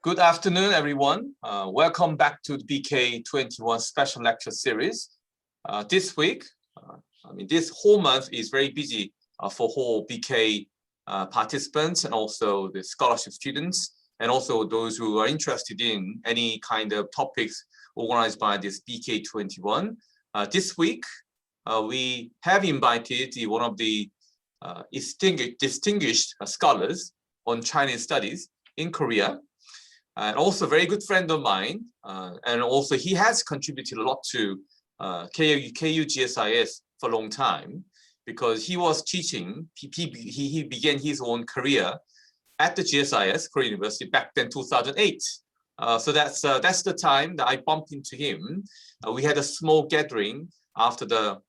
Good afternoon, everyone. Welcome back to the BK21 special lecture series. This week, this whole month is very busy for whole BK participants and also the scholarship students, and also those who are interested in any kind of topics organized by this BK21. This week, we have invited one of the distinguished scholars on Chinese studies in Korea, and also a very good friend of mine, and also he has contributed a lot to KU GSIS for a long time, because he was teaching, he began his own career at the GSIS, Korea University, back then 2008. So that's the time that I bumped into him. We had a small gathering after the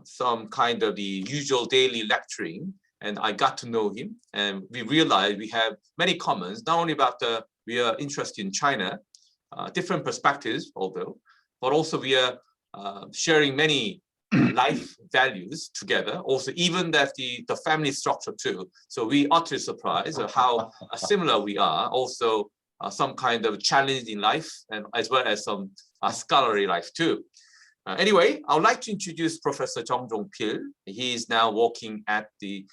some kind of the usual daily lecturing, and I got to know him, and we realized we have many comments, not only about we are interested in China, different perspectives, although, but also we are sharing many life values together. Also, even that the family structure too. So we utterly surprised at how similar we are. Also, some kind of challenge in life, and as well as some scholarly life too. Anyway, I would like to introduce Professor Jongpil. He is now working at the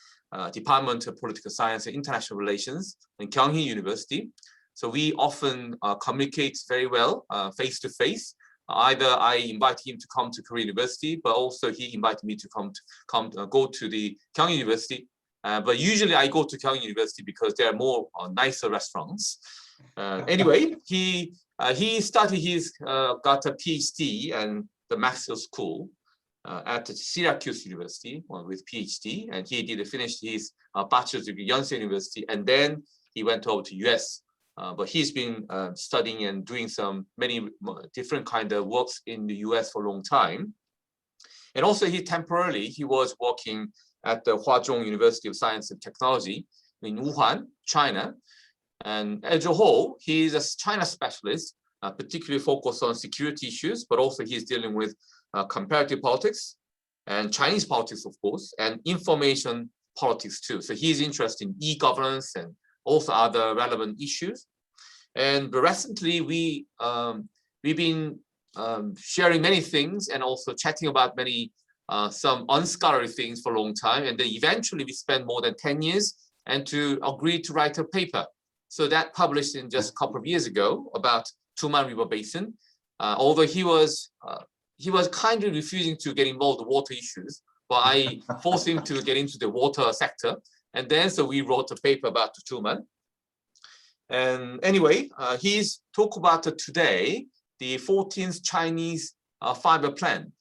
Department of Political Science and International Relations in Kyung University. So we often communicate very well face to face. Either I invite him to come to Korea University, but also he invited me to go to the Kyung University. But usually I go to Kyung University because there are more nicer restaurants. Anyway, he started got a PhD and the Maxwell School at Syracuse University with PhD, and he finished his bachelor's degree at Yonsei University, and then he went over to US. But he's been studying and doing many different kind of works in the US for a long time. And also he was working at the Huazhong University of Science and Technology in Wuhan, China. And as a whole, he's a China specialist, particularly focused on security issues, but also he's dealing with comparative politics and Chinese politics, of course, and information politics too. So he's interested in e-governance and also other relevant issues. And recently we've been sharing many things and also chatting about some unscholarly things for a long time. And then eventually we spent more than 10 years and to agree to write a paper. So that published in just a couple of years ago about Tuman River Basin. Although he was kindly refusing to get involved in water issues, but I forced him to get into the water sector. And then so we wrote a paper about the Tuman. And anyway, he's talk about today the 14th Chinese Five-Year Plan,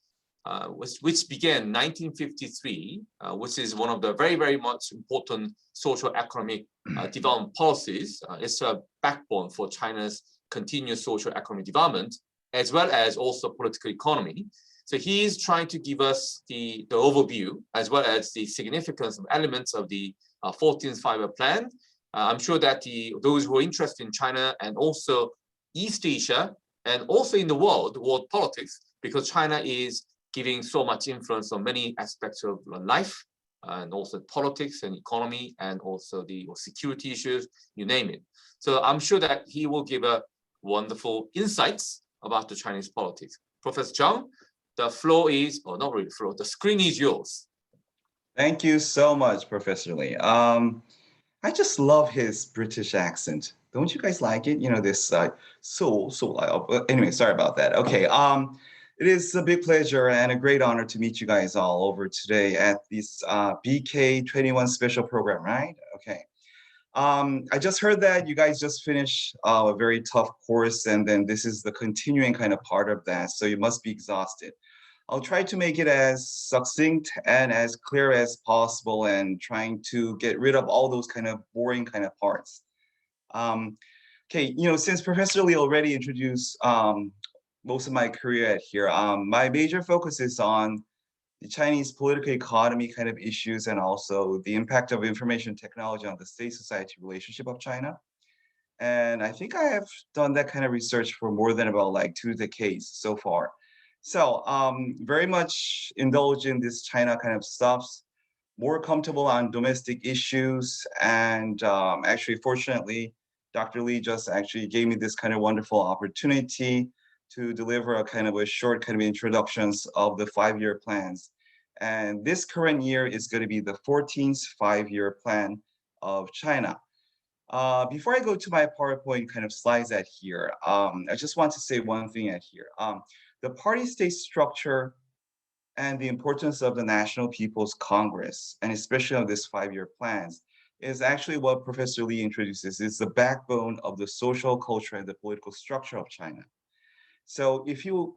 which began in 1953, which is one of the very, very much important social economic development policies. It's a backbone for China's continuous social economic development, as well as also political economy. So he is trying to give us the overview, as well as the significance of elements of the 14th Five-Year Plan. I'm sure that those who are interested in China and also East Asia and also in the world politics, because China is giving so much influence on many aspects of life and also politics and economy and also the security issues, you name it. So I'm sure that he will give a wonderful insights about the Chinese politics. Professor Chung, the floor is, or not really the floor, the screen is yours. Thank you so much, Professor Lee. I just love his British accent. Don't you guys like it? You know, this anyway, sorry about that. Okay, it is a big pleasure and a great honor to meet you guys all over today at this BK21 special program, right? Okay. I just heard that you guys just finished a very tough course, and then this is the continuing kind of part of that, so you must be exhausted. I'll try to make it as succinct and as clear as possible and trying to get rid of all those kind of boring kind of parts. Okay, you know, since Professor Lee already introduced most of my career at here, my major focus is on the Chinese political economy kind of issues and also the impact of information technology on the state-society relationship of China. And I think I have done that kind of research for more than about like 2 decades so far. So very much indulge in this China kind of stuff, more comfortable on domestic issues. And actually, fortunately, Dr. Lee just actually gave me this kind of wonderful opportunity to deliver a kind of a short kind of introductions of the 5-year plans. And this current year is going to be the 14th 5-year plan of China. Before I go to my PowerPoint kind of slides at here, I just want to say one thing at here. The party state structure and the importance of the National People's Congress, and especially of this 5-year plans, is actually what Professor Lee introduces. It's the backbone of the social, culture, and the political structure of China. So if you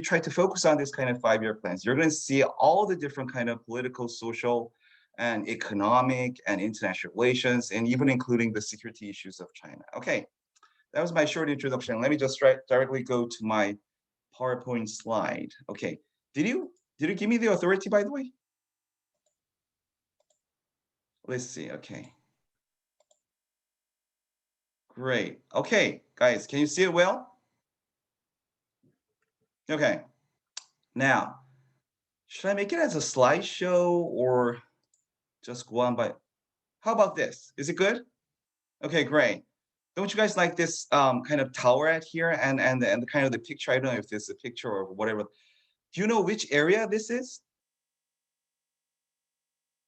try to focus on this kind of 5-year plans, you're going to see all the different kind of political, social, and economic and international relations, and even including the security issues of China. Okay, that was my short introduction. Let me just directly go to my PowerPoint slide. Okay, did you give me the authority, by the way? Let's see. Okay. Great. Okay, guys, can you see it well? Okay. Now, should I make it as a slideshow or just go on by? How about this? Is it good? Okay, great. Don't you guys like this kind of tower at here and the kind of the picture? I don't know if this is a picture or whatever. Do you know which area this is?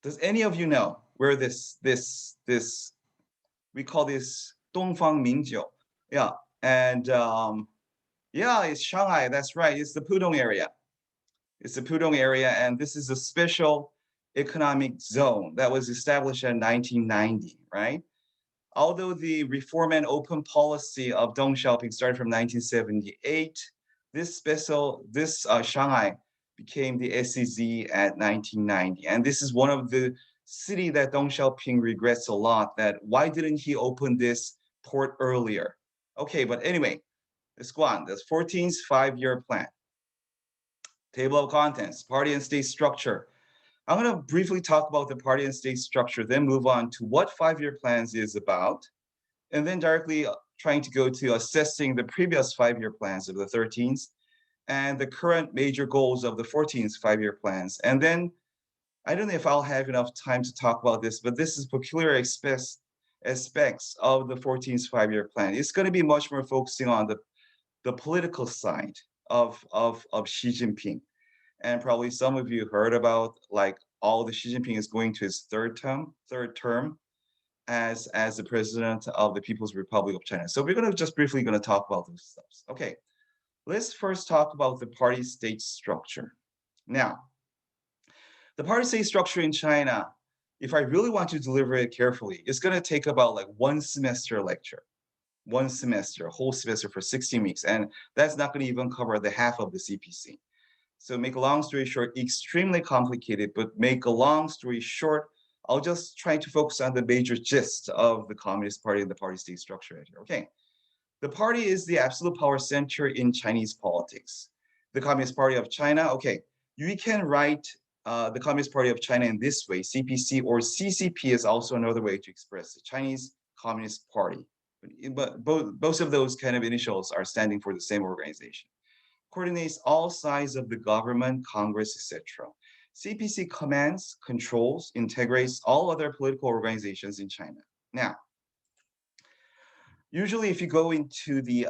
Does any of you know where this we call this Dongfang Mingjiu? Yeah, and yeah, it's Shanghai. That's right. It's the Pudong area. It's the Pudong area, and this is a special economic zone that was established in 1990, right? Although the reform and open policy of Deng Xiaoping started from 1978, this Shanghai became the SEZ at 1990. And this is one of the city that Deng Xiaoping regrets a lot, that why didn't he open this port earlier? Okay, but anyway, let's go on. The 14th 5-year plan. Table of contents, party and state structure. I'm going to briefly talk about the party and state structure, then move on to what 5-year plans is about, and then directly trying to go to assessing the previous 5-year plans of the 13th and the current major goals of the 14th 5-year plans. And then I don't know if I'll have enough time to talk about this, but this is peculiar aspects of the 14th 5-year plan. It's going to be much more focusing on the political side of Xi Jinping. And probably some of you heard about like all the Xi Jinping is going to his third term as the president of the People's Republic of China. So we're going to just briefly going to talk about those stuff. Okay, let's first talk about the party state structure. Now, the party state structure in China, if I really want to deliver it carefully, it's going to take about like one semester lecture. One semester, a whole semester for 16 weeks. And that's not going to even cover the half of the CPC. So make a long story short, extremely complicated, but make a long story short, I'll just try to focus on the major gist of the Communist Party and the party state structure right here. Okay, the party is the absolute power center in Chinese politics. The Communist Party of China, okay, you can write the Communist Party of China in this way, CPC or CCP is also another way to express the Chinese Communist Party. But both of those kind of initials are standing for the same organization. Coordinates all sides of the government, Congress, etc. CPC commands, controls, integrates all other political organizations in China. Now, usually if you go into the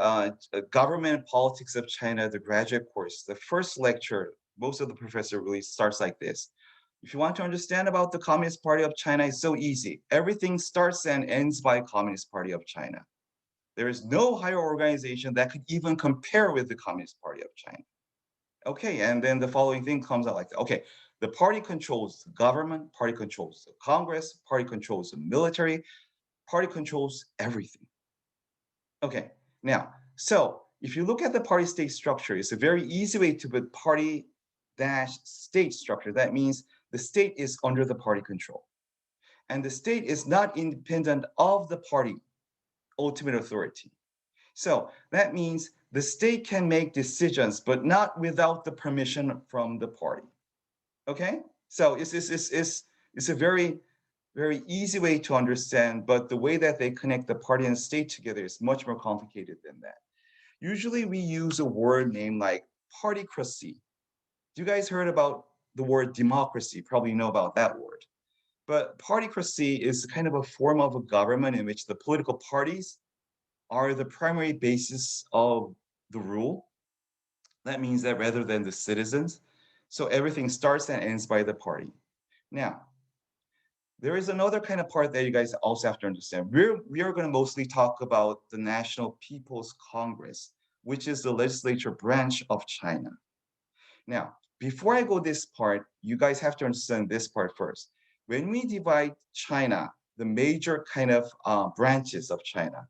government politics of China, the graduate course, the first lecture, most of the professor really starts like this. If you want to understand about the Communist Party of China, it's so easy. Everything starts and ends by Communist Party of China. There is no higher organization that could even compare with the Communist Party of China. Okay, and then the following thing comes out like that. Okay, the party controls the government, party controls the Congress, party controls the military, party controls everything. Okay, now, so if you look at the party state structure, it's a very easy way to put party dash state structure. That means the state is under the party control. And the state is not independent of the party ultimate authority. So that means the state can make decisions, but not without the permission from the party. Okay? So it's a very, very easy way to understand, but the way that they connect the party and state together is much more complicated than that. Usually we use a word named like partycracy. You guys heard about the word democracy? Probably know about that word. But partycracy is kind of a form of a government in which the political parties are the primary basis of the rule. That means that rather than the citizens, so everything starts and ends by the party. Now, there is another kind of part that you guys also have to understand. We are going to mostly talk about the National People's Congress, which is the legislature branch of China. Now, before I go this part, you guys have to understand this part first. When we divide China, the major kind of branches of China,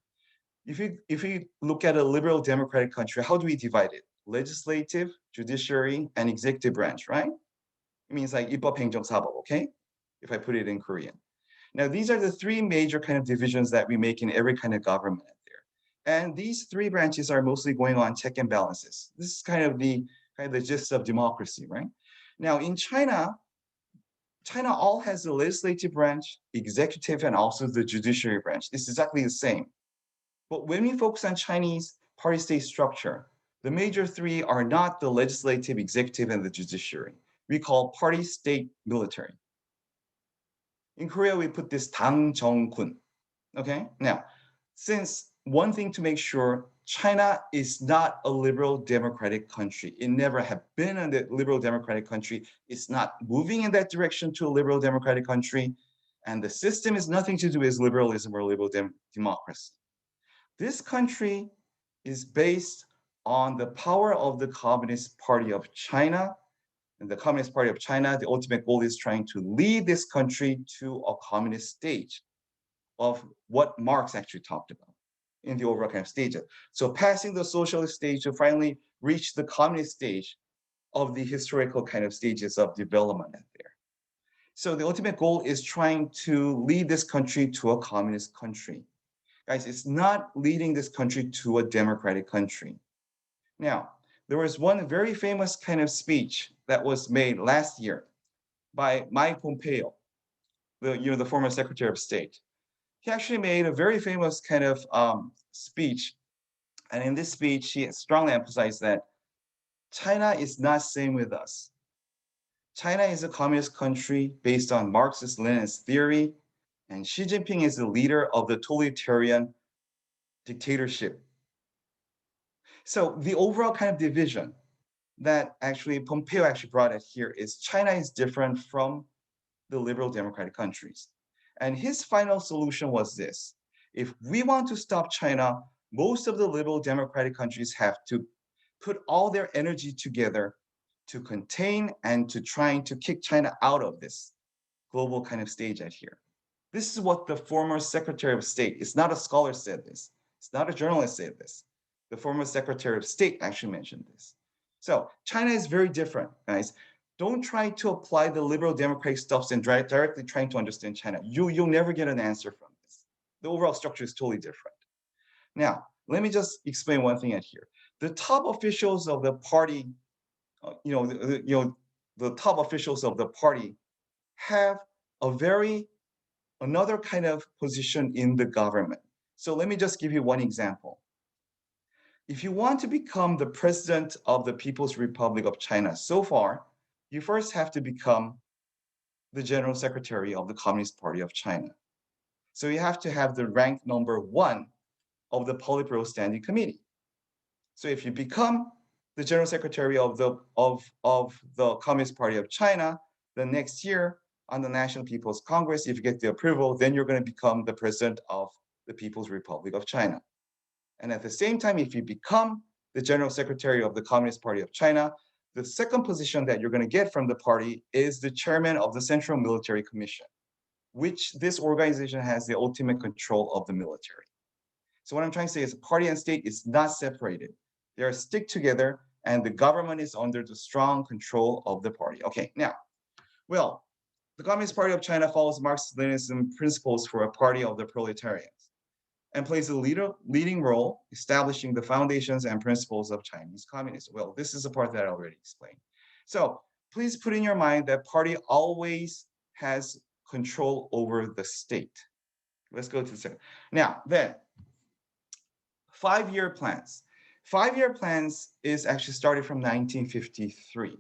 if you look at a liberal democratic country, how do we divide it? Legislative, judiciary, and executive branch, right? It means like 입법, 행정, 사법, okay? If I put it in Korean. Now, these are the three major kind of divisions that we make in every kind of government out there. And these three branches are mostly going on check and balances. This is kind of the gist of democracy, right? Now, in China all has the legislative branch, executive, and also the judiciary branch. It's exactly the same. But when we focus on Chinese party-state structure, the major three are not the legislative, executive, and the judiciary. We call party-state military. In Korea, we put this 당, 정, 군. Okay? Now, since one thing to make sure, China is not a liberal democratic country. It never have been a liberal democratic country. It's not moving in that direction to a liberal democratic country. And the system is nothing to do with liberalism or liberal democracy. This country is based on the power of the Communist Party of China. And the Communist Party of China, the ultimate goal is trying to lead this country to a communist stage of what Marx actually talked about in the overall kind of stages. So passing the socialist stage to finally reach the communist stage of the historical kind of stages of development out there. So the ultimate goal is trying to lead this country to a communist country. Guys, it's not leading this country to a democratic country. Now, there was one very famous kind of speech that was made last year by Mike Pompeo, the former Secretary of State. He actually made a very famous kind of speech. And in this speech, he strongly emphasized that China is not same with us. China is a communist country based on Marxist-Leninist theory, and Xi Jinping is the leader of the totalitarian dictatorship. So the overall kind of division that actually Pompeo actually brought it here is China is different from the liberal democratic countries. And his final solution was this. If we want to stop China, most of the liberal democratic countries have to put all their energy together to contain and to trying to kick China out of this global kind of stage out here. This is what the former Secretary of State, it's not a scholar said this, it's not a journalist said this. The former Secretary of State actually mentioned this. So China is very different, guys. Don't try to apply the liberal democratic stuff and directly trying to understand China. You'll never get an answer from this. The overall structure is totally different. Now, let me just explain one thing out here. The top officials of the party, the top officials of the party have another kind of position in the government. So let me just give you one example. If you want to become the president of the People's Republic of China, so far, you first have to become the general secretary of the Communist Party of China. So you have to have the rank number 1 of the Politburo Standing Committee. So if you become the general secretary of the Communist Party of China, the next year on the National People's Congress, if you get the approval, then you're going to become the president of the People's Republic of China. And at the same time, if you become the general secretary of the Communist Party of China, the second position that you're going to get from the party is the chairman of the Central Military Commission, which this organization has the ultimate control of the military. So what I'm trying to say is party and state is not separated. They are stick together and the government is under the strong control of the party. Okay, now, well, the Communist Party of China follows Marxist-Leninism principles for a party of the proletarians and plays a leading role establishing the foundations and principles of Chinese communism. Well, this is a part that I already explained. So please put in your mind that party always has control over the state. Let's go to the second. Now, then, 5-year plans. 5-year plans is actually started from 1953,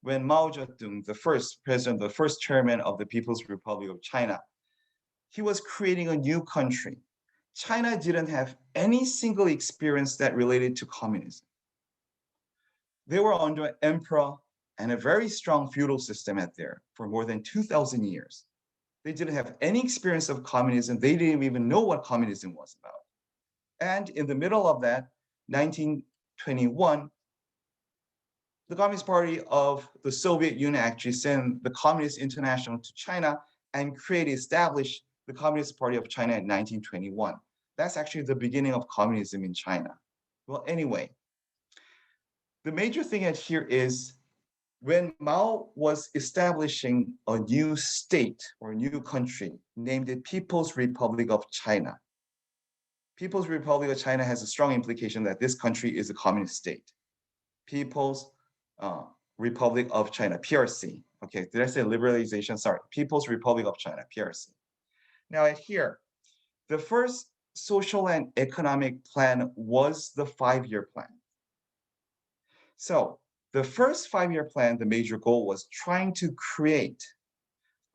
when Mao Zedong, the first president, the first chairman of the People's Republic of China, he was creating a new country. China didn't have any single experience that related to communism. They were under an emperor and a very strong feudal system out there for more than 2,000 years. They didn't have any experience of communism. They didn't even know what communism was about. And in the middle of that, 1921, the Communist Party of the Soviet Union actually sent the Communist International to China and established the Communist Party of China in 1921. That's actually the beginning of communism in China. Well, anyway, the major thing at here is when Mao was establishing a new state or a new country, named it People's Republic of China. People's Republic of China has a strong implication that this country is a communist state. People's Republic of China, PRC. Okay, did I say liberalization? Sorry, People's Republic of China, PRC. Now at here, the first social and economic plan was the 5-year plan. So the first 5-year plan, the major goal was trying to create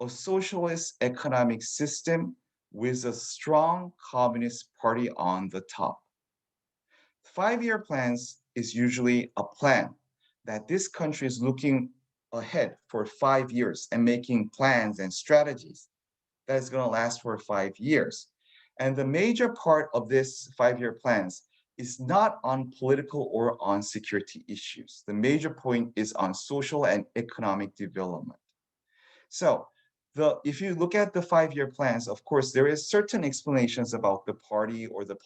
a socialist economic system with a strong communist party on the top. 5-year plans is usually a plan that this country is looking ahead for 5 years and making plans and strategies that is going to last for 5 years. And the major part of this 5-year plans is not on political or on security issues. The major point is on social and economic development. So if you look at the 5-year plans, of course, there is certain explanations about the party or the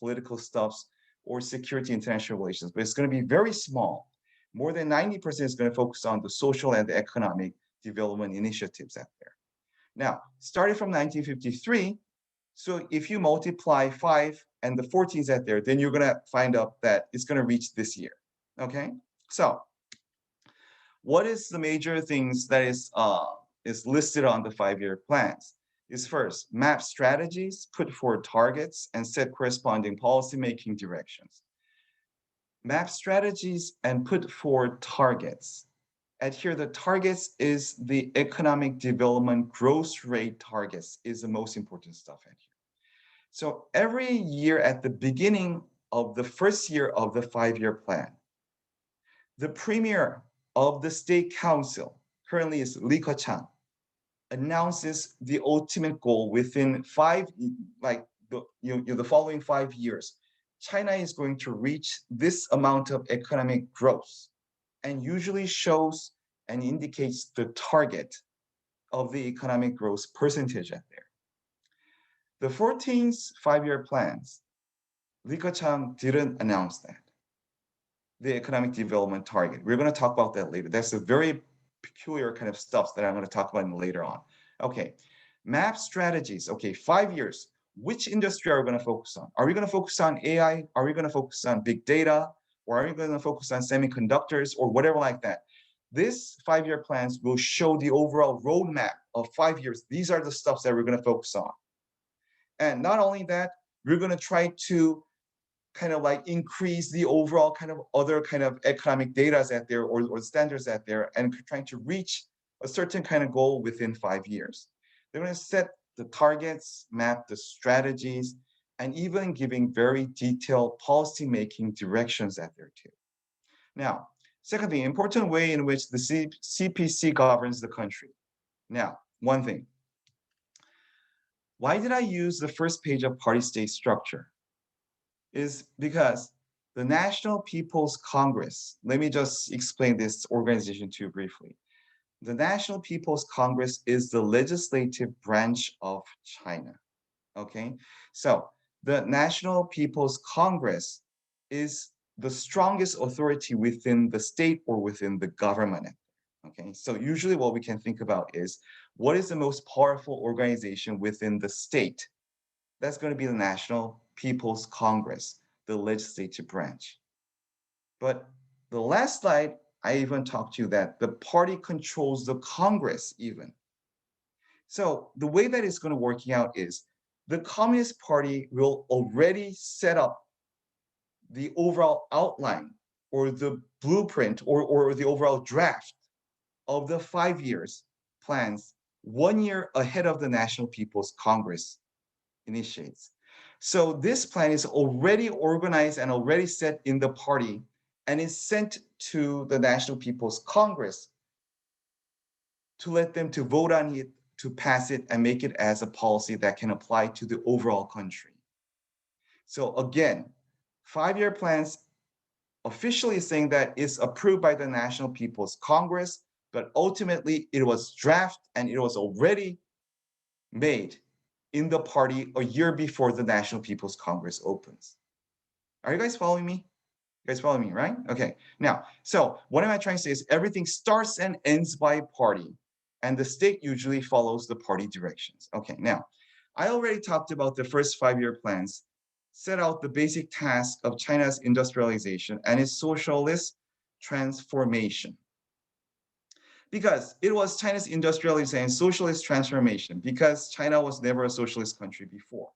political stuffs or security international relations, but it's going to be very small. More than 90% is going to focus on the social and the economic development initiatives out there. Now, starting from 1953, so if you multiply 5 and the 14s out there, then you're going to find out that it's going to reach this year. Okay, so what is the major things that is listed on the 5-year plans? Is first, map strategies, put forward targets, and set corresponding policymaking directions. Map strategies and put forward targets. At here, the targets is the economic development growth rate targets is the most important stuff at here. So every year at the beginning of the first year of the 5-year plan, the premier of the state council, currently is Li Keqiang, announces the ultimate goal within the following 5 years. China is going to reach this amount of economic growth, and usually shows and indicates the target of the economic growth percentage out there. The 14th 5-year plans, Li Keqiang didn't announce that, the economic development target. We're going to talk about that later. That's a very peculiar kind of stuff that I'm going to talk about later on. Okay, map strategies. Okay, 5 years. Which industry are we going to focus on? Are we going to focus on AI? Are we going to focus on big data? Or are we going to focus on semiconductors or whatever like that? This 5-year plans will show the overall roadmap of 5 years. These are the stuff that we're going to focus on. And not only that, we're going to try to kind of like increase the overall kind of other kind of economic data out there or standards out there and trying to reach a certain kind of goal within 5 years. They're going to set the targets, map the strategies, and even giving very detailed policy-making directions out there too. Now, secondly, important way in which the CPC governs the country. Now, one thing. Why did I use the first page of party state structure? Is because the National People's Congress, let me just explain this organization to you briefly. The National People's Congress is the legislative branch of China, okay? So the National People's Congress is the strongest authority within the state or within the government, okay? So usually what we can think about is, what is the most powerful organization within the state? That's going to be the National People's Congress, the legislative branch. But the last slide, I even talked to you that the party controls the Congress even. So the way that it's going to work out is the Communist Party will already set up the overall outline or the blueprint or the overall draft of the 5 years plans 1 year ahead of the National People's Congress initiates. So this plan is already organized and already set in the party and is sent to the National People's Congress to let them to vote on it, to pass it and make it as a policy that can apply to the overall country. So again, 5-year plans officially saying that it's approved by the National People's Congress, but ultimately it was drafted and it was already made in the party a year before the National People's Congress opens. Are you guys following me? You guys follow me, right? Okay. Now, so what am I trying to say is everything starts and ends by party, and the state usually follows the party directions. Okay. Now, I already talked about the first 5-year plans, set out the basic task of China's industrialization and its socialist transformation. Because it was China's industrialization and socialist transformation, because China was never a socialist country before.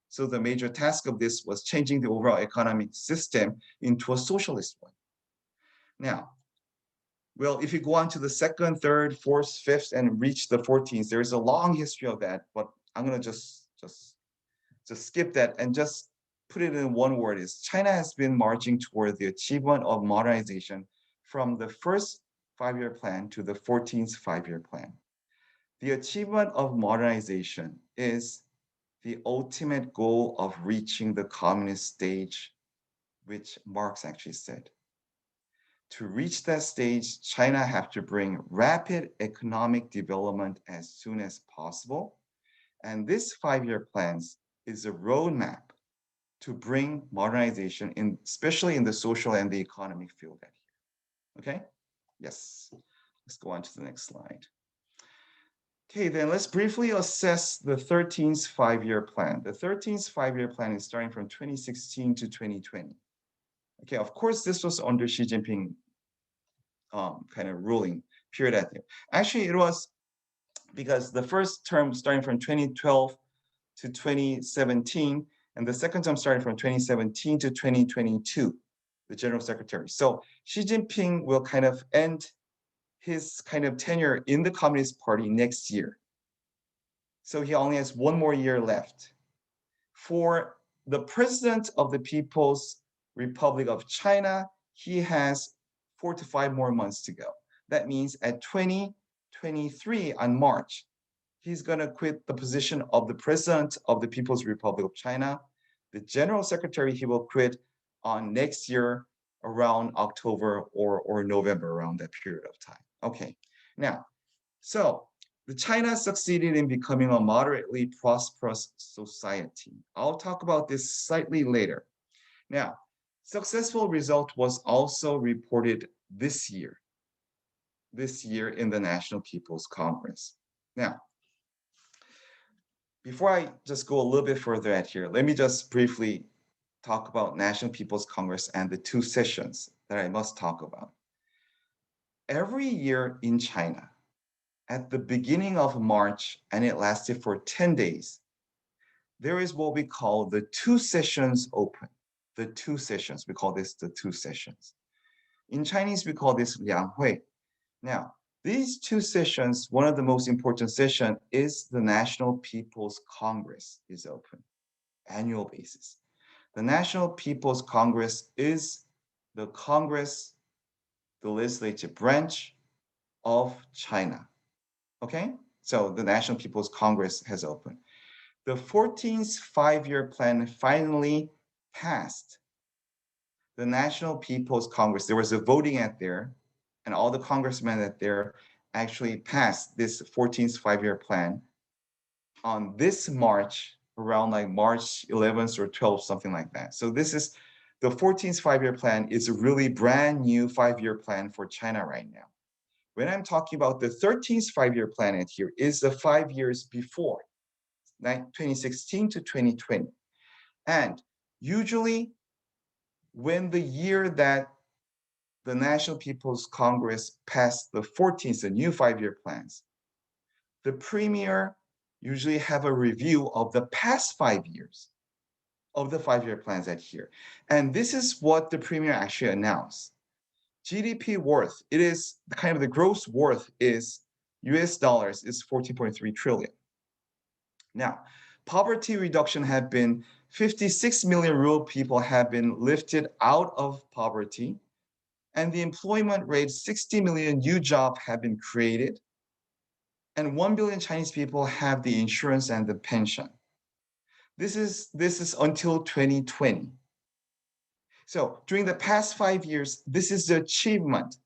So the major task of this was changing the overall economic system into a socialist one. Now, well, if you go on to the 2nd, 3rd, 4th, 5th, and reach the 14th, there's a long history of that, but I'm gonna just skip that and just put it in one word is China has been marching toward the achievement of modernization from the first 5-year plan to the 14th 5-year plan. The achievement of modernization is the ultimate goal of reaching the communist stage, which Marx actually said. To reach that stage, China have to bring rapid economic development as soon as possible. And this 5-year plans is a roadmap to bring modernization in, especially in the social and the economic field. Okay? Yes. Let's go on to the next slide. Okay, then let's briefly assess the 13th 5-year plan. The 13th 5-year plan is starting from 2016 to 2020. Okay, of course, this was under Xi Jinping kind of ruling period at there. Actually, it was because the first term starting from 2012 to 2017, and the second term starting from 2017 to 2022, the General Secretary. So Xi Jinping will kind of end his kind of tenure in the Communist Party next year. So he only has 1 more year left. For the President of the People's Republic of China, he has 4 to 5 more months to go. That means at 2023 on March, he's going to quit the position of the President of the People's Republic of China. The General Secretary, he will quit on next year around October or November, around that period of time. Okay, now, so the China succeeded in becoming a moderately prosperous society. I'll talk about this slightly later. Now, successful result was also reported this year in the National People's Congress. Now, before I just go a little bit further at here, let me just briefly talk about National People's Congress and the 2 sessions that I must talk about. Every year in China, at the beginning of March, and it lasted for 10 days, there is what we call the 2 sessions open. The 2 sessions, we call this the 2 sessions. In Chinese, we call this Liang Hui. Now, these 2 sessions, one of the most important sessions is the National People's Congress is open, annual basis. The National People's Congress is the Congress, the legislative branch of China. Okay, so the National People's Congress has opened. The 14th 5-year plan finally passed. The National People's Congress, there was a voting at there, and all the congressmen at there actually passed this 14th 5-year plan on this March, around like March 11th or 12th, something like that. So this is the 14th 5-year plan is a really brand new 5-year plan for China right now. When I'm talking about the 13th 5-year plan at here is the 5 years before, 2016 to 2020. And usually when the year that the National People's Congress passed the 14th, the new 5-year plans, the premier usually have a review of the past 5 years of the 5-year plans at here. And this is what the premier actually announced. GDP worth, it is kind of the gross worth is US dollars is 14.3 trillion. Now, poverty reduction had been 56 million rural people have been lifted out of poverty, and the employment rate, 60 million new jobs have been created, and 1 billion Chinese people have the insurance and the pension. This is until 2020. So during the past 5 years, this is the achievement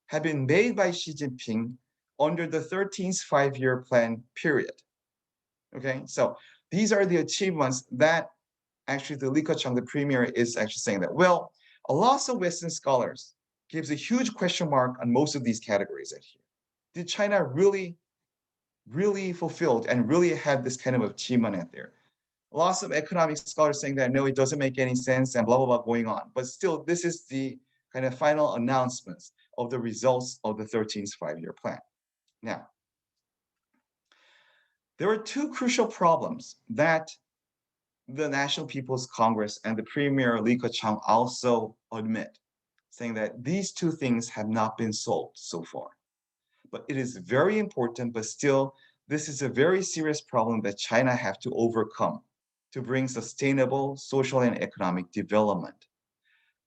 have been made by Xi Jinping under the 13th five-year plan period. Okay, so these are the achievements that actually the Li Keqiang, the premier, is actually saying that, well, a lot of Western scholars gives a huge question mark on most of these categories right here. Did China really fulfilled and really had this kind of achievement out there? Lots of economic scholars saying that, no, it doesn't make any sense and blah, blah, blah going on. But still, this is the kind of final announcements of the results of the 13th five-year plan. Now, there are two crucial problems that the National People's Congress and the Premier Li Keqiang also admit, saying that these two things have not been solved so far. But it is very important, but still, this is a very serious problem that China have to overcome to bring sustainable social and economic development.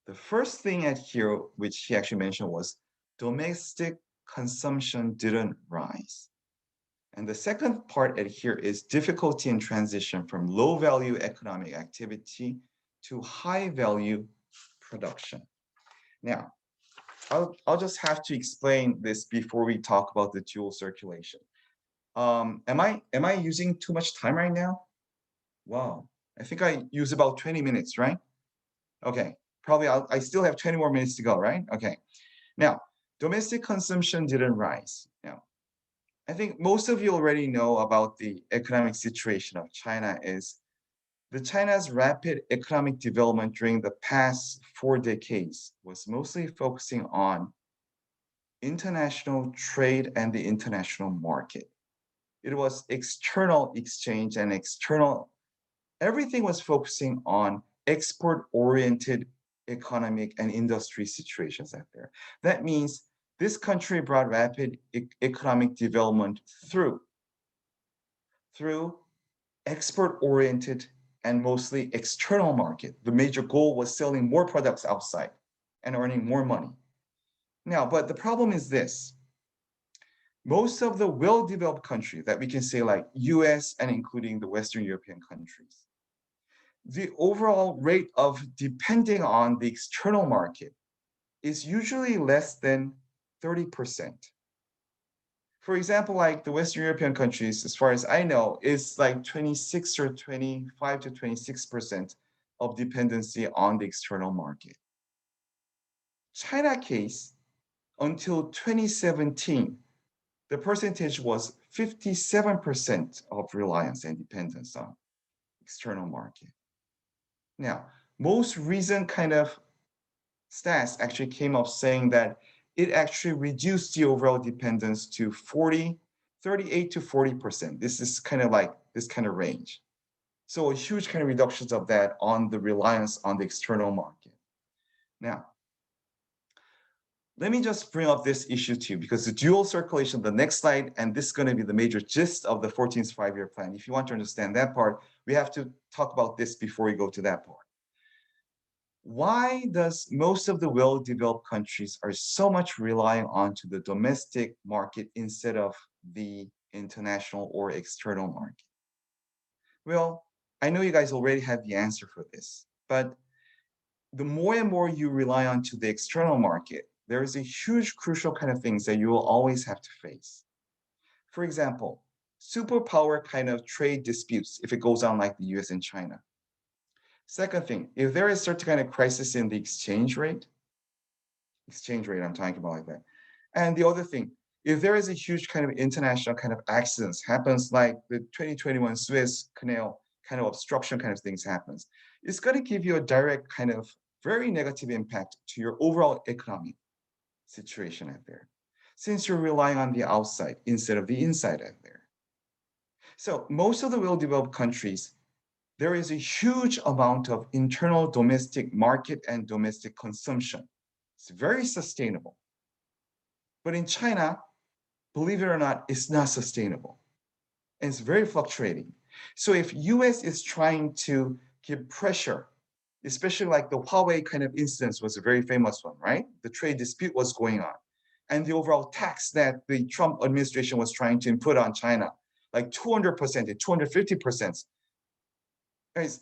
The first thing at here, which he actually mentioned, was domestic consumption didn't rise. And the second part at here is difficulty in transition from low-value economic activity to high-value production. Now, I'll just have to explain this before we talk about the dual circulation. Am I using too much time right now? Wow, I think I use about 20 minutes, right? Okay, probably I still have 20 more minutes to go, right? Okay, now domestic consumption didn't rise. Now, I think most of you already know about the economic situation of China is China's rapid economic development during the past 4 decades was mostly focusing on international trade and the international market. It was external exchange and everything was focusing on export-oriented economic and industry situations out there. That means this country brought rapid economic development through export-oriented and mostly external market. The major goal was selling more products outside and earning more money. Now, but the problem is this. Most of the well-developed countries that we can say like US and including the Western European countries, the overall rate of depending on the external market is usually less than 30%. For example, like the Western European countries, as far as I know, is like 26 or 25 to 26% of dependency on the external market. China case, until 2017, the percentage was 57% of reliance and dependence on external market. Now, most recent kind of stats actually came up saying that it actually reduced the overall dependence to 38 to 40%. This is kind of like this kind of range. So a huge kind of reductions of that on the reliance on the external market. Now, let me just bring up this issue to you because the dual circulation, the next slide, and this is going to be the major gist of the 14th five-year plan. If you want to understand that part, we have to talk about this before we go to that part. Why does most of the well-developed countries are so much relying on to the domestic market instead of the international or external market? Well, I know you guys already have the answer for this, but the more and more you rely on to the external market, there is a huge crucial kind of things that you will always have to face. For example, superpower kind of trade disputes if it goes on like the US and China. Second thing, if there is certain kind of crisis in the exchange rate I'm talking about like that. And the other thing, if there is a huge kind of international kind of accidents happens like the 2021 Suez Canal kind of obstruction kind of things happens, it's going to give you a direct kind of very negative impact to your overall economic situation out there, since you're relying on the outside instead of the inside out there. So most of the well-developed countries, there is a huge amount of internal domestic market and domestic consumption. It's very sustainable. But in China, believe it or not, it's not sustainable. And it's very fluctuating. So if US is trying to give pressure, especially like the Huawei kind of instance was a very famous one, right? The trade dispute was going on. And the overall tax that the Trump administration was trying to input on China, like 200% and 250%. Guys,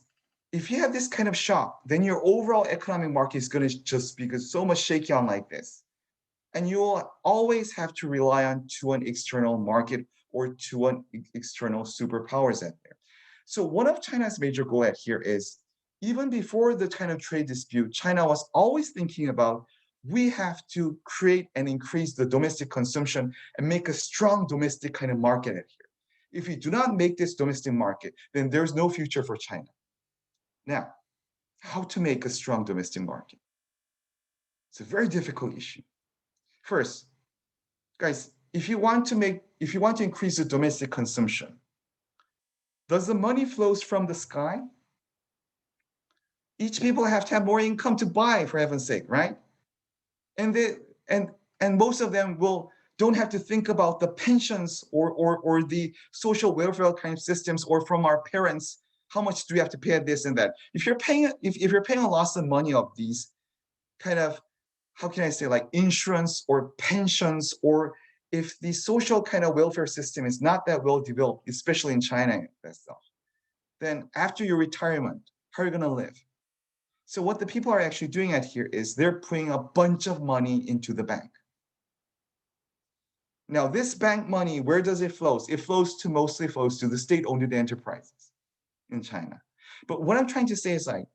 if you have this kind of shock, then your overall economic market is going to just be so much shaky on like this. And you will always have to rely on to an external market or to an external superpowers out there. So one of China's major goals at here is, even before the kind of trade dispute, China was always thinking about, we have to create and increase the domestic consumption and make a strong domestic kind of market at here. If we do not make this domestic market, then there's no future for China. Now, how to make a strong domestic market? It's a very difficult issue. First, guys, if you want to increase the domestic consumption, does the money flows from the sky? Each people have to have more income to buy, for heaven's sake, right? And most of them don't have to think about the pensions or the social welfare kind of systems, or from our parents, how much do we have to pay at this and that? If you're paying a lots of money of these kind of, how can I say, like insurance or pensions, or if the social kind of welfare system is not that well developed, especially in China, that stuff, then after your retirement, how are you going to live? So what the people are actually doing at here is they're putting a bunch of money into the bank. Now, this bank money, where does it flow? It mostly flows to the state-owned enterprises in China. But what I'm trying to say is, like,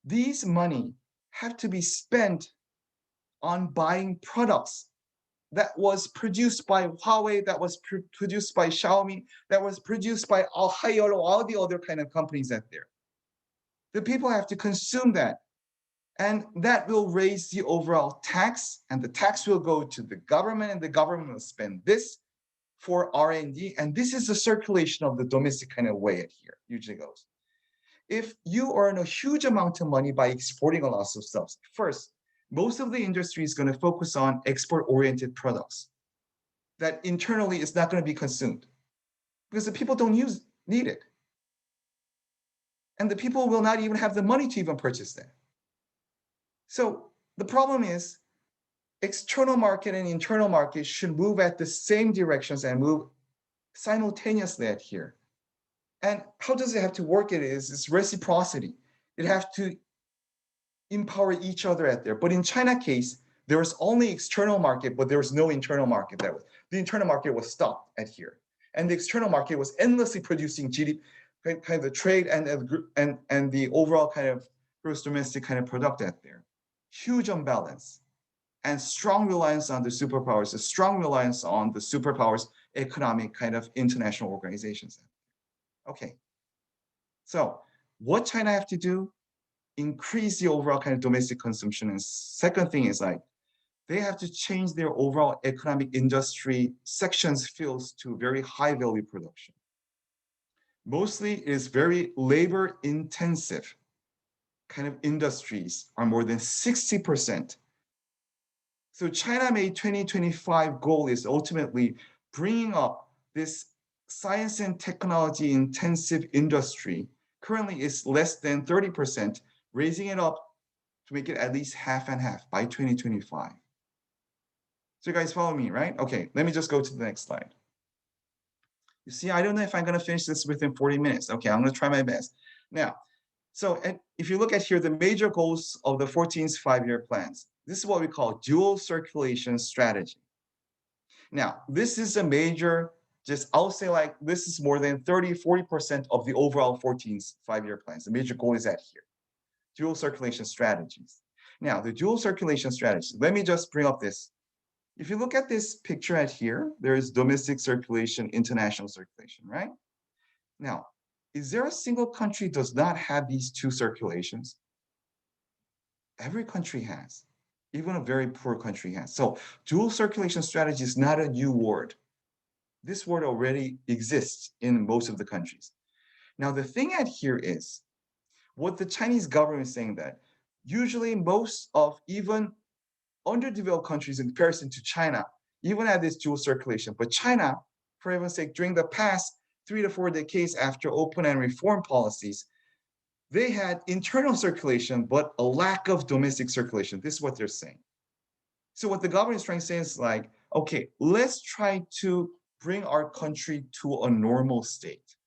these money have to be spent on buying products that was produced by Huawei, that was produced by Xiaomi, that was produced by all the other kind of companies out there. The people have to consume that. And that will raise the overall tax, and the tax will go to the government, and the government will spend this for R&D. And this is the circulation of the domestic kind of way it here usually goes. If you earn a huge amount of money by exporting a lot of stuff, first, most of the industry is going to focus on export-oriented products that internally is not going to be consumed because the people don't need it. And the people will not even have the money to even purchase that. So the problem is, external market and internal market should move at the same directions and move simultaneously at here. And how does it have to work? It's reciprocity. It has to empower each other at there. But in China case, there was only external market, but there was no internal market. The internal market was stopped at here. And the external market was endlessly producing GDP, kind of the trade and the overall kind of gross domestic kind of product out there. Huge imbalance and strong reliance on the superpowers, a strong reliance on the superpowers economic kind of international organizations. Okay, so what China have to do? Increase the overall kind of domestic consumption. And second thing is, like, they have to change their overall economic industry sections fields to very high value production. Mostly it is very labor intensive kind of industries are more than 60%. So China made 2025 goal is ultimately bringing up this science and technology intensive industry. Currently is less than 30%, raising it up to make it at least half and half by 2025. So you guys follow me, right? Okay, let me just go to the next slide. You see, I don't know if I'm going to finish this within 40 minutes. Okay, I'm going to try my best. Now, so if you look at here, the major goals of the 14th five-year plans, this is what we call dual circulation strategy. Now, this is a major, I'll say, like, this is more than 40% of the overall 14th five-year plans. The major goal is at here, dual circulation strategies. Now, the dual circulation strategy, let me just bring up this. If you look at this picture at here, there is domestic circulation, international circulation, right? Now, is there a single country does not have these two circulations? Every country has, even a very poor country has. So dual circulation strategy is not a new word. This word already exists in most of the countries. Now, the thing at here is, what the Chinese government is saying that usually most of even underdeveloped countries in comparison to China, even have this dual circulation. But China, for heaven's sake, during the past 3 to 4 decades after open and reform policies, they had internal circulation, but a lack of domestic circulation. This is what they're saying. So what the government is trying to say is like, okay, let's try to bring our country to a normal state,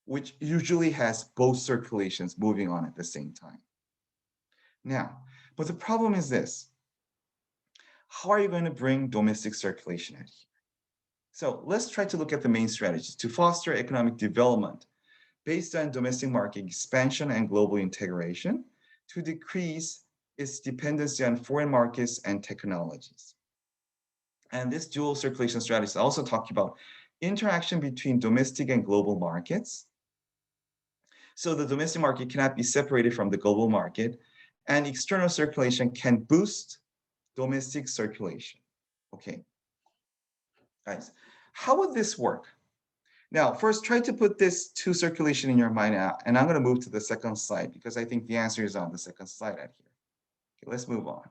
which usually has both circulations moving on at the same time. Now, but the problem is this. How are you going to bring domestic circulation out here? So let's try to look at the main strategies to foster economic development based on domestic market expansion and global integration to decrease its dependency on foreign markets and technologies. And this dual circulation strategy is also talking about interaction between domestic and global markets. So the domestic market cannot be separated from the global market, and external circulation can boost domestic circulation. Okay, guys, how would this work? Now, first, try to put this two circulation in your mind out, and I'm going to move to the second slide because I think the answer is on the second slide out here. Okay, let's move on.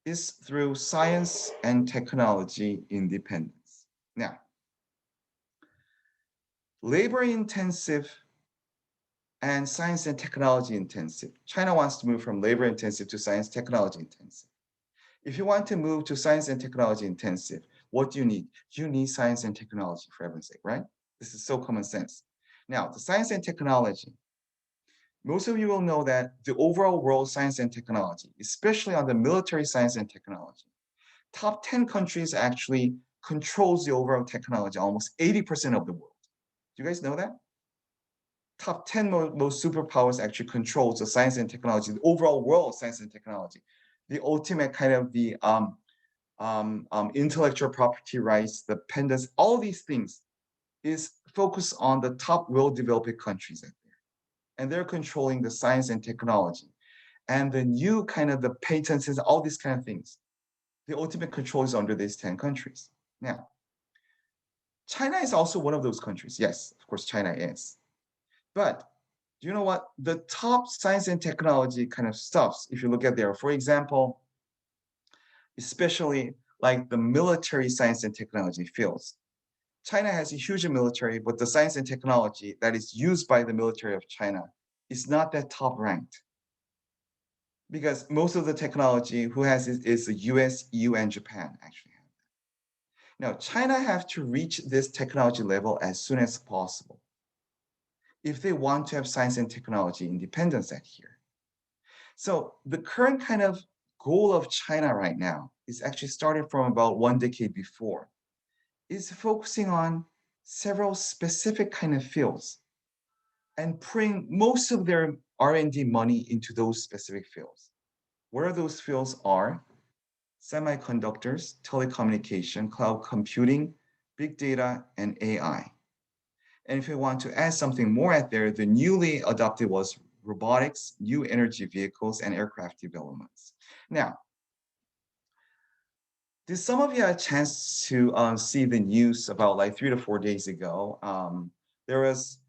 Is through science and technology independence. Now, labor-intensive and science and technology intensive. China wants to move from labor-intensive to science technology intensive. If you want to move to science and technology intensive, what do you need? You need science and technology, for heaven's sake, right? This is so common sense. Now, the science and technology, most of you will know that the overall world science and technology, especially on the military science and technology, top 10 countries actually controls the overall technology, almost 80% of the world. Do you guys know that? Top 10 most superpowers actually controls the science and technology, the overall world science and technology, the ultimate kind of the intellectual property rights, the pendants, all these things is focused on the top well-developed countries out there. And they're controlling the science and technology. And the new kind of the patents and all these kind of things. The ultimate control is under these 10 countries. Now, China is also one of those countries. Yes, of course, China is. But do you know what? The top science and technology kind of stuffs, if you look at there, for example, especially like the military science and technology fields. China has a huge military, but the science and technology that is used by the military of China is not that top ranked. Because most of the technology who has it is the US, EU, and Japan actually have that. Now, China have to reach this technology level as soon as possible if they want to have science and technology independence out here. So the current kind of goal of China right now is actually starting from about 1 decade before, is focusing on several specific kind of fields and putting most of their R&D money into those specific fields. Where those fields are semiconductors, telecommunication, cloud computing, big data, and AI. And if you want to add something more out there, the newly adopted was robotics, new energy vehicles, and aircraft developments. Now, did some of you have a chance to see the news about like 3 to 4 days ago? There was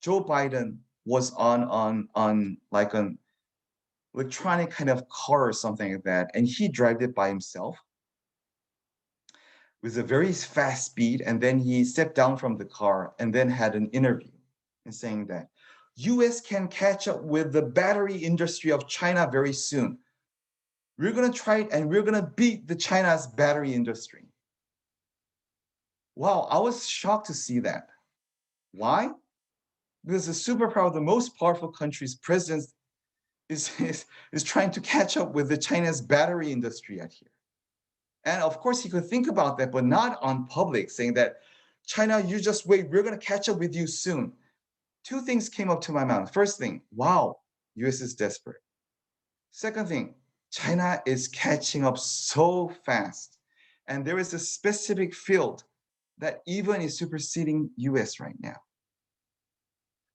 Joe Biden was on like an electronic kind of car or something like that, and he drove it by himself with a very fast speed, and then he stepped down from the car and then had an interview and saying that US can catch up with the battery industry of China very soon. We're going to try it and we're going to beat the China's battery industry. Wow, I was shocked to see that. Why? Because the superpower, the most powerful country's president is trying to catch up with the China's battery industry out here. And of course, he could think about that, but not on public, saying that, China, you just wait, we're going to catch up with you soon. Two things came up to my mind. First thing, wow, US is desperate. Second thing, China is catching up so fast. And there is a specific field that even is superseding US right now.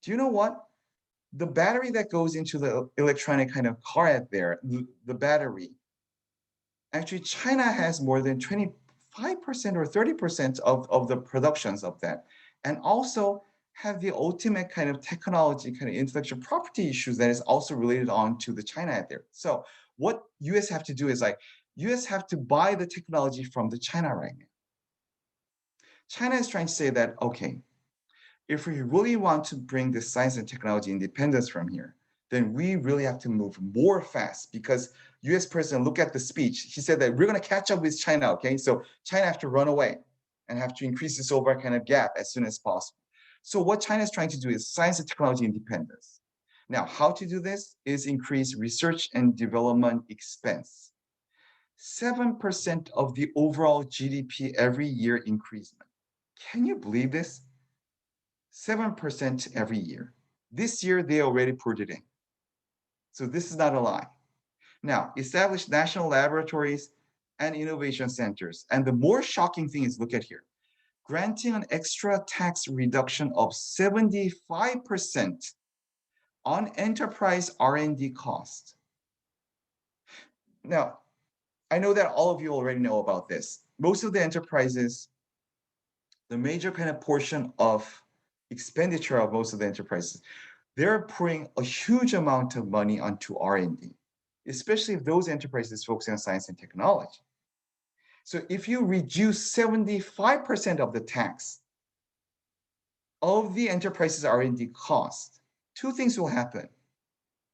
Do you know what? The battery that goes into the electronic kind of car out there, the battery, actually China has more than 25% or 30% of the productions of that. And also have the ultimate kind of technology, kind of intellectual property issues that is also related on to the China out there. So what US have to do is like, US have to buy the technology from the China right now. China is trying to say that, okay, if we really want to bring the science and technology independence from here, then we really have to move more fast, because US president, look at the speech. He said that we're going to catch up with China, okay? So China have to run away and have to increase this overall kind of gap as soon as possible. So what China is trying to do is science and technology independence. Now, how to do this is increase research and development expense. 7% of the overall GDP every year increasement. Can you believe this? 7% every year. This year, they already poured it in. So this is not a lie. Now, establish national laboratories and innovation centers. And the more shocking thing is, look at here, granting an extra tax reduction of 75% on enterprise R&D cost. Now, I know that all of you already know about this. Most of the enterprises, the major kind of portion of expenditure of most of the enterprises, they're pouring a huge amount of money onto R&D, especially if those enterprises focus on science and technology. So if you reduce 75% of the tax of the enterprise's R&D cost, two things will happen.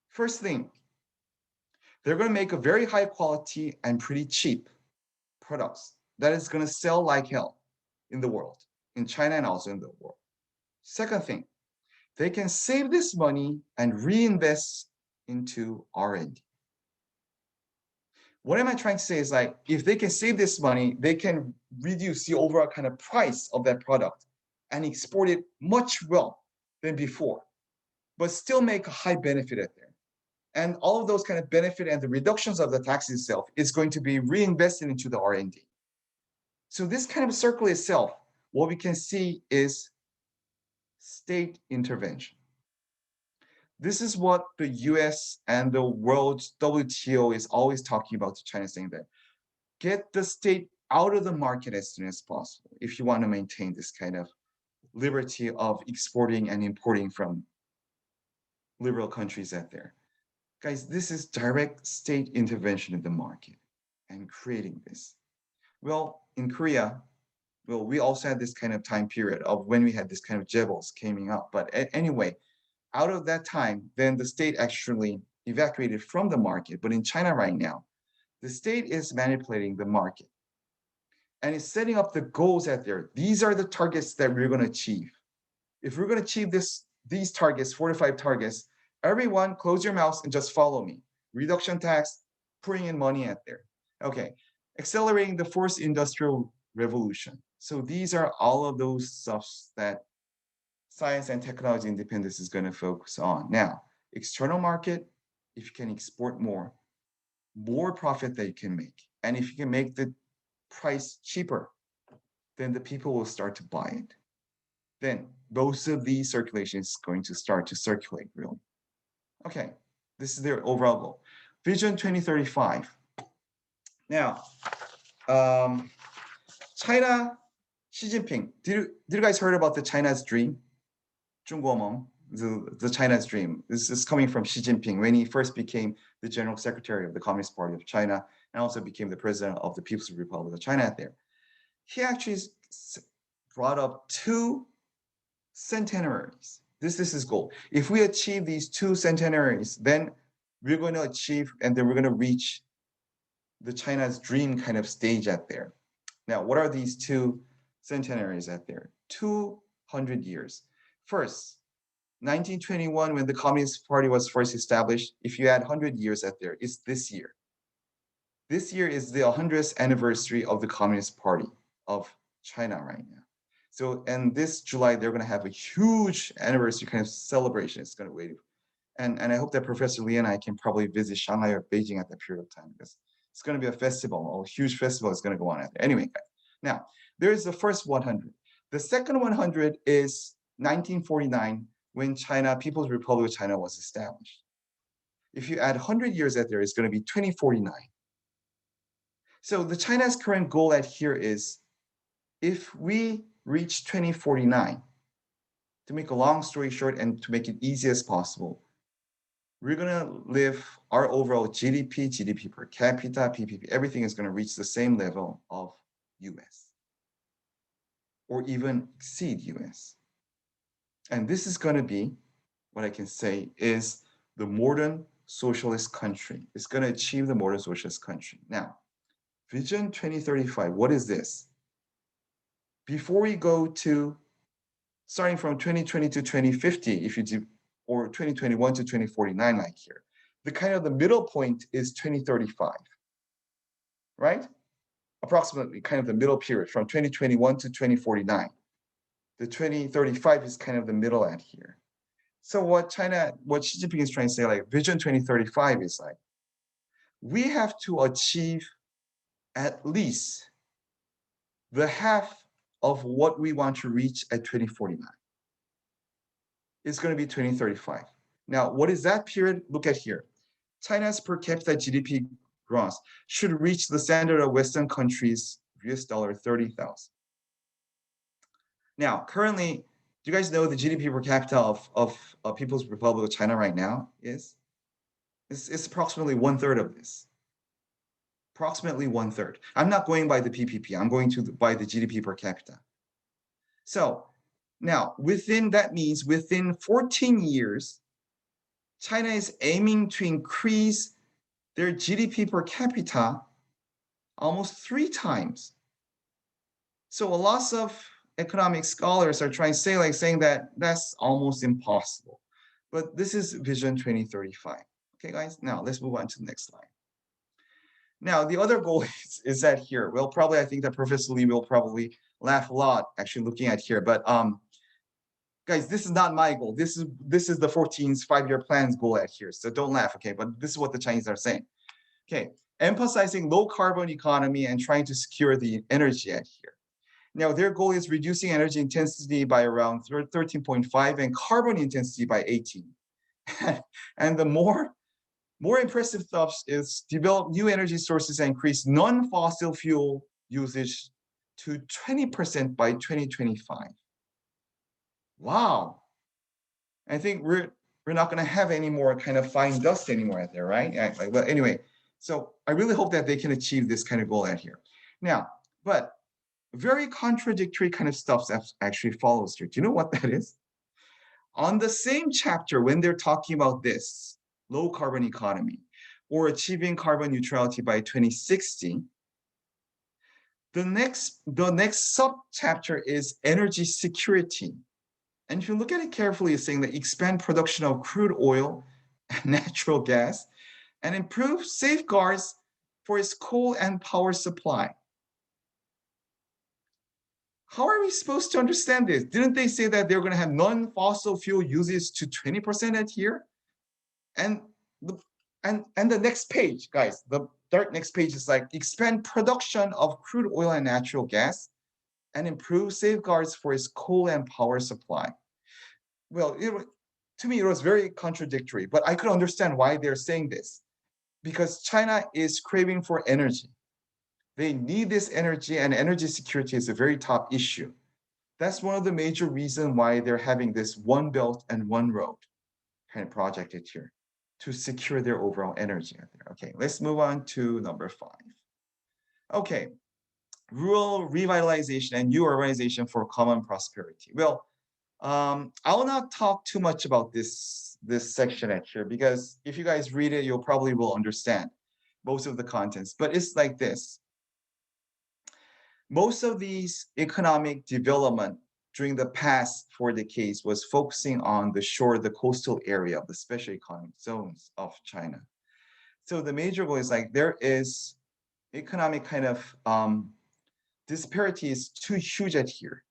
First thing, they're going to make a very high quality and pretty cheap products that is going to sell like hell in the world, in China and also in the world. Second thing, they can save this money and reinvest into R&D. What am I trying to say is, like, if they can save this money, they can reduce the overall kind of price of that product and export it much well than before, but still make a high benefit at there. And all of those kind of benefit and the reductions of the tax itself is going to be reinvested into the R&D. So this kind of circle itself, what we can see is state intervention. This is what the US and the world's WTO is always talking about to China, saying that get the state out of the market as soon as possible if you want to maintain this kind of liberty of exporting and importing from liberal countries out there. Guys, this is direct state intervention in the market and creating this. Well, in Korea, well, we also had this kind of time period of when we had this kind of jebels coming up. But anyway, out of that time, then the state actually evacuated from the market. But in China right now, the state is manipulating the market and is setting up the goals out there. These are the targets that we're going to achieve. If we're going to achieve these targets, 4 to 5 targets, everyone close your mouths and just follow me. Reduction tax, pouring in money out there. Okay, accelerating the fourth industrial revolution. So these are all of those stuffs that science and technology independence is going to focus on. Now, external market, if you can export more profit that you can make. And if you can make the price cheaper, then the people will start to buy it. Then most of these circulation is going to start to circulate, really. Okay, this is their overall goal. Vision 2035. Now, China, Xi Jinping. Did you guys heard about the China's dream? 中国梦, the China's dream. This is coming from Xi Jinping when he first became the General Secretary of the Communist Party of China and also became the President of the People's Republic of China out there. He actually brought up 2 centenaries. This is his goal. If we achieve these 2 centenaries, then we're going to achieve and then we're going to reach the China's dream kind of stage out there. Now, what are these 2 centenaries out there? 200 years. First, 1921, when the Communist Party was first established, if you add 100 years out there, it's this year. This year is the 100th anniversary of the Communist Party of China right now. So, and this July, they're going to have a huge anniversary kind of celebration. It's going to wait. And I hope that Professor Lee and I can probably visit Shanghai or Beijing at that period of time, because it's going to be a festival, a huge festival is going to go on out there. Anyway, guys, now, there's the first 100. The second 100 is 1949, when China, People's Republic of China was established. If you add 100 years out there, it's going to be 2049. So the China's current goal at here is, if we reach 2049, to make a long story short and to make it easy as possible, we're going to live our overall GDP, GDP per capita, PPP, everything is going to reach the same level of US or even exceed US. And this is going to be, what I can say is the modern socialist country. It's going to achieve the modern socialist country. Now, Vision 2035, what is this? Before we go to, starting from 2020 to 2050, if you do, or 2021 to 2049, like here, the kind of the middle point is 2035, right? Approximately kind of the middle period from 2021 to 2049. The 2035 is kind of the middle at here. So what Xi Jinping is trying to say, like Vision 2035 is like, we have to achieve at least the half of what we want to reach at 2049. It's going to be 2035. Now, what is that period? Look at here. China's per capita GDP gross should reach the standard of Western countries, US dollar 30,000. Now, currently, do you guys know the GDP per capita of People's Republic of China right now is? It's approximately 1/3 of this. Approximately 1/3. I'm not going by the PPP. I'm going by the GDP per capita. So now, that means within 14 years, China is aiming to increase their GDP per capita almost 3 times. So a lot of economic scholars are saying that that's almost impossible. But this is Vision 2035. Okay, guys, now let's move on to the next slide. Now, the other goal is that here. Well, probably I think that Professor Lee will probably laugh a lot actually looking at here. But guys, this is not my goal. This is the 14th 5-year plan's goal at here. So don't laugh, okay? But this is what the Chinese are saying. Okay, emphasizing low carbon economy and trying to secure the energy at here. Now, their goal is reducing energy intensity by around 13.5 and carbon intensity by 18. And the more impressive stuff is develop new energy sources and increase non-fossil fuel usage to 20% by 2025. Wow. I think we're not going to have any more kind of fine dust anymore out there, right? Well, anyway, so I really hope that they can achieve this kind of goal out here. Now, but very contradictory kind of stuff that actually follows here. Do you know what that is? On the same chapter, when they're talking about this low carbon economy or achieving carbon neutrality by 2060, the next sub chapter is energy security. And if you look at it carefully, it's saying that expand production of crude oil and natural gas and improve safeguards for its coal and power supply. How are we supposed to understand this? Didn't they say that they're going to have non-fossil fuel usage to 20% at here? And the next page, guys, the third next page is like expand production of crude oil and natural gas and improve safeguards for its coal and power supply. Well, to me, it was very contradictory, but I could understand why they're saying this. Because China is craving for energy. They need this energy, and energy security is a very top issue. That's one of the major reasons why they're having this one belt and one road kind of project here to secure their overall energy. Okay, let's move on to number 5. Okay, rural revitalization and new urbanization for common prosperity. Well, I will not talk too much about this section at here because if you guys read it, you'll probably will understand most of the contents. But it's like this. Most of these economic development during the past 4 decades was focusing on the coastal area of the special economic zones of China. So the major goal is like there is economic kind of disparity is too huge at here.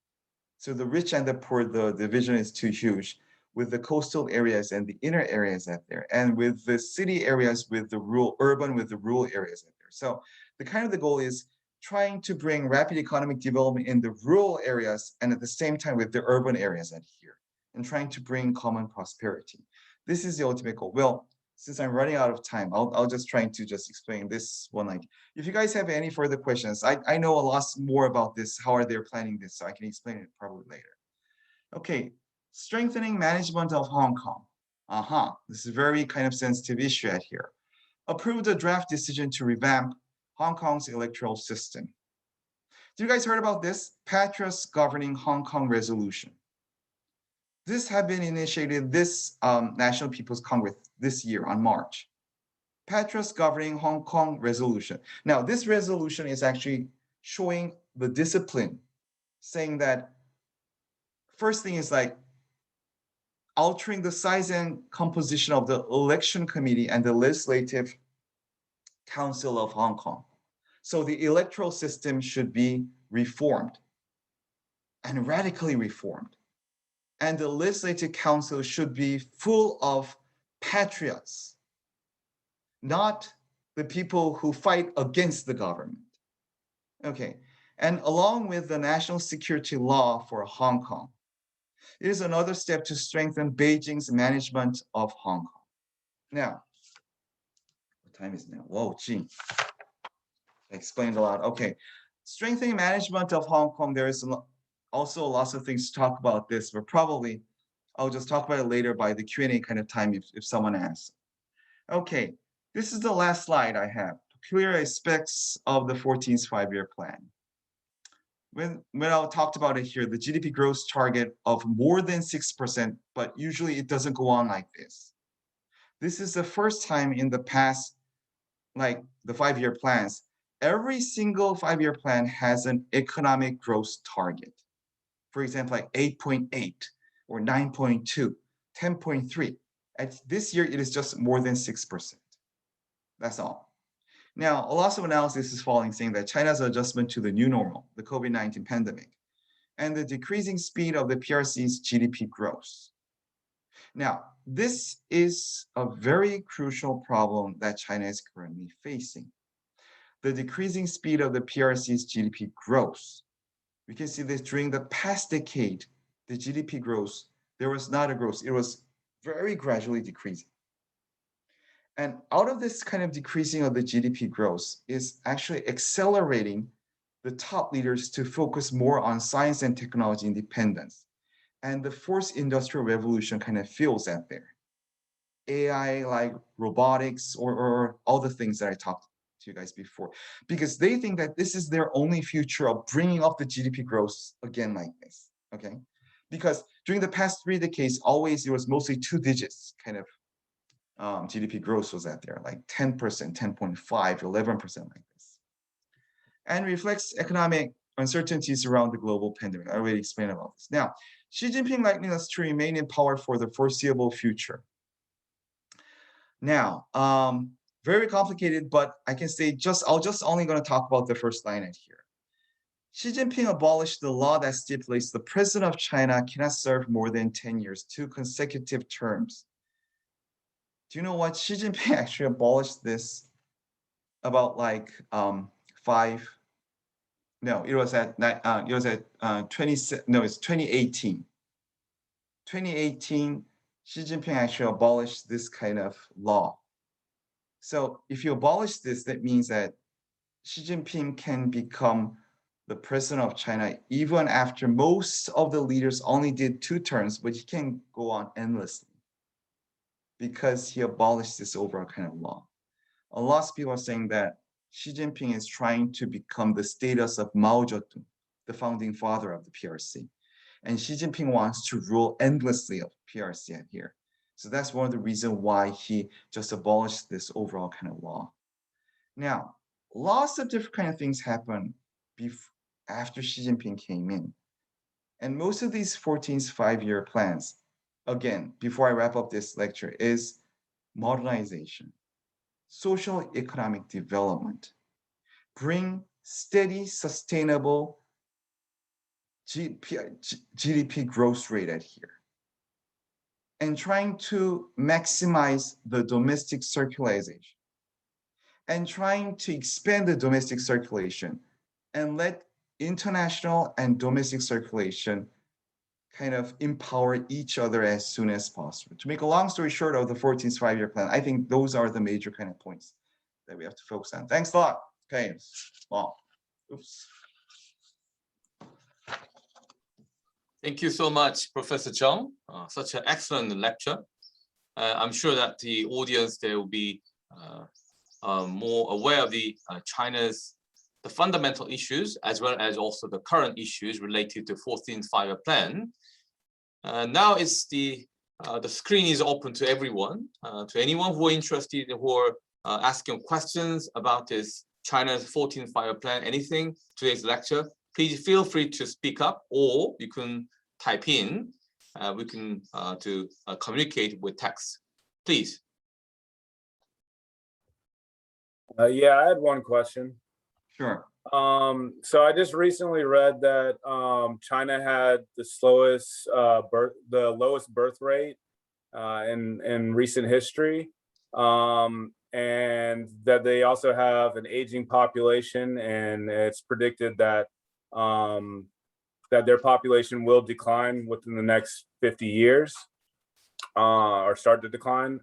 So the rich and the poor, the division is too huge with the coastal areas and the inner areas out there, and with the city areas with the urban with the rural areas out there. So the goal is trying to bring rapid economic development in the rural areas and at the same time with the urban areas out here and trying to bring common prosperity. This is the ultimate goal. Well, since I'm running out of time, I'll just try to just explain this one. Like, if you guys have any further questions, I know a lot more about this. How are they planning this? So I can explain it probably later. Okay, strengthening management of Hong Kong. This is a very kind of sensitive issue out here. Approved a draft decision to revamp Hong Kong's electoral system. Do you guys heard about this? Patriots governing Hong Kong resolution. this had been initiated this National People's Congress this year on March. Patriots Governing Hong Kong Resolution. Now, this resolution is actually showing the discipline, saying that first thing is like altering the size and composition of the election committee and the legislative council of Hong Kong. So the electoral system should be reformed and radically reformed. And the legislative council should be full of patriots, not the people who fight against the government. Okay, and along with the national security law for Hong Kong, it is another step to strengthen Beijing's management of Hong Kong. Now, what time is it now? Whoa, gee. I explained a lot. Okay, strengthening management of Hong Kong, there is also lots of things to talk about this, but probably I'll just talk about it later by the Q&A kind of time if someone asks. Okay, this is the last slide I have. Clear aspects of the 14th five-year plan. When I talked about it here, the GDP growth target of more than 6%, but usually it doesn't go on like this. This is the first time in the past, like the five-year plans, every single five-year plan has an economic growth target. For example, like 8.8 or 9.2, 10.3. This year, it is just more than 6%. That's all. Now, a lot of analysis is following saying that China's adjustment to the new normal, the COVID-19 pandemic, and the decreasing speed of the PRC's GDP growth. Now, this is a very crucial problem that China is currently facing. The decreasing speed of the PRC's GDP growth. We can see this during the past decade, the GDP growth, there was not a growth. It was very gradually decreasing. And out of this kind of decreasing of the GDP growth is actually accelerating the top leaders to focus more on science and technology independence. And the fourth industrial revolution kind of feels that there. AI, like robotics, or all the things that I talked to you guys before, because they think that this is their only future of bringing up the GDP growth again like this, okay? Because during the past 3 decades, always it was mostly 2 digits kind of GDP growth was at there, like 10%, 10.5, 11% like this. And reflects economic uncertainties around the global pandemic. I already explained about this. Now, Xi Jinping likely us to remain in power for the foreseeable future. Now, very complicated, but I can say I'll just only going to talk about the first line right here. Xi Jinping abolished the law that stipulates the president of China cannot serve more than 10 years, 2 consecutive terms. Do you know what? Xi Jinping actually abolished this about like it was at 2018. 2018, Xi Jinping actually abolished this kind of law. So if you abolish this, that means that Xi Jinping can become the president of China even after most of the leaders only did 2 terms, but he can go on endlessly because he abolished this overall kind of law. A lot of people are saying that Xi Jinping is trying to become the status of Mao Zedong, the founding father of the PRC. And Xi Jinping wants to rule endlessly of PRC here. So that's one of the reasons why he just abolished this overall kind of law. Now, lots of different kind of things happen after Xi Jinping came in. And most of these 14th five-year plans, again, before I wrap up this lecture, is modernization, social economic development, bring steady, sustainable GDP growth rate at here, and trying to maximize the domestic circulation, and trying to expand the domestic circulation and let international and domestic circulation kind of empower each other as soon as possible. To make a long story short of the 14th five-year plan, I think those are the major kind of points that we have to focus on. Thanks a lot. Okay, well, oops. Thank you so much, Professor Chung. Such an excellent lecture. I'm sure that the audience, they will be more aware of the the fundamental issues, as well as also the current issues related to 14th five-year plan. Now it's the screen is open to everyone, to anyone who are interested, who are asking questions about this China's 14th Five-Year Plan, anything, today's lecture. Please feel free to speak up, or you can type in. We can communicate with text. Please. Yeah, I had one question. Sure. So I just recently read that China had the lowest birth rate in recent history, and that they also have an aging population, and it's predicted that that their population will decline within the next 50 years, or start to decline.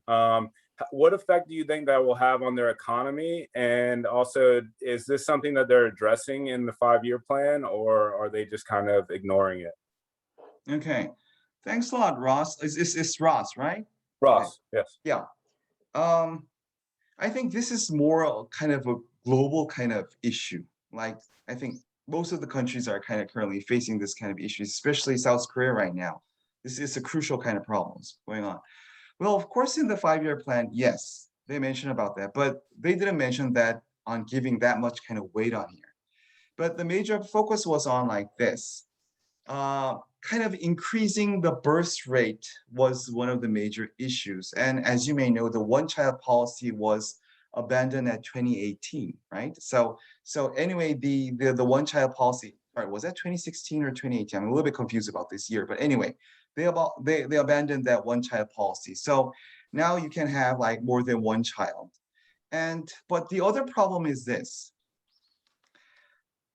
What effect do you think that will have on their economy? And also, is this something that they're addressing in the 5-year plan, or are they just kind of ignoring it? Okay. Thanks a lot, Ross. It's Ross, right? Ross, Okay. yes. Yeah. I think this is more kind of a global kind of issue. Like, I think most of the countries are kind of currently facing this kind of issue, especially South Korea right now. This is a crucial kind of problems going on. Well, of course, in the 5-year plan, yes, they mentioned about that, but they didn't mention that on giving that much kind of weight on here. But the major focus was on like this. Kind of increasing the birth rate was one of the major issues. And as you may know, the one-child policy was abandoned at 2018, right? So anyway, the one-child policy, all right, was that 2016 or 2018? I'm a little bit confused about this year, but anyway, they abandoned that one-child policy. So now you can have like more than one child. But the other problem is this.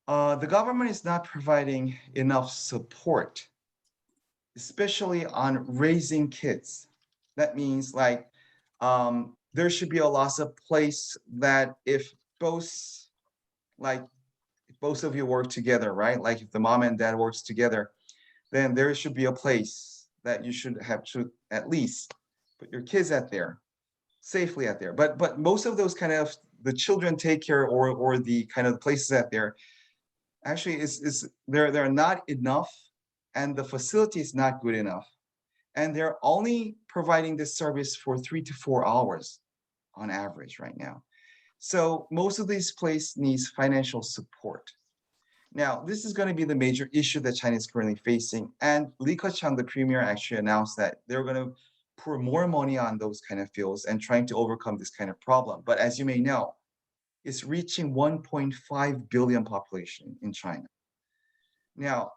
The government is not providing enough support, especially on raising kids. That means like there should be a lot of place that if both of you work together, right? Like if the mom and dad works together, then there should be a place that you should have to at least put your kids at there, safely at there. But most of those kind of the children take care or the kind of places at there actually they're not enough, and the facility is not good enough, and they're only providing this service for 3 to 4 hours on average right now. So most of these places needs financial support. Now, this is going to be the major issue that China is currently facing, and Li Keqiang, the premier, actually announced that they're going to pour more money on those kind of fields and trying to overcome this kind of problem. But as you may know, it's reaching 1.5 billion population in China. Now,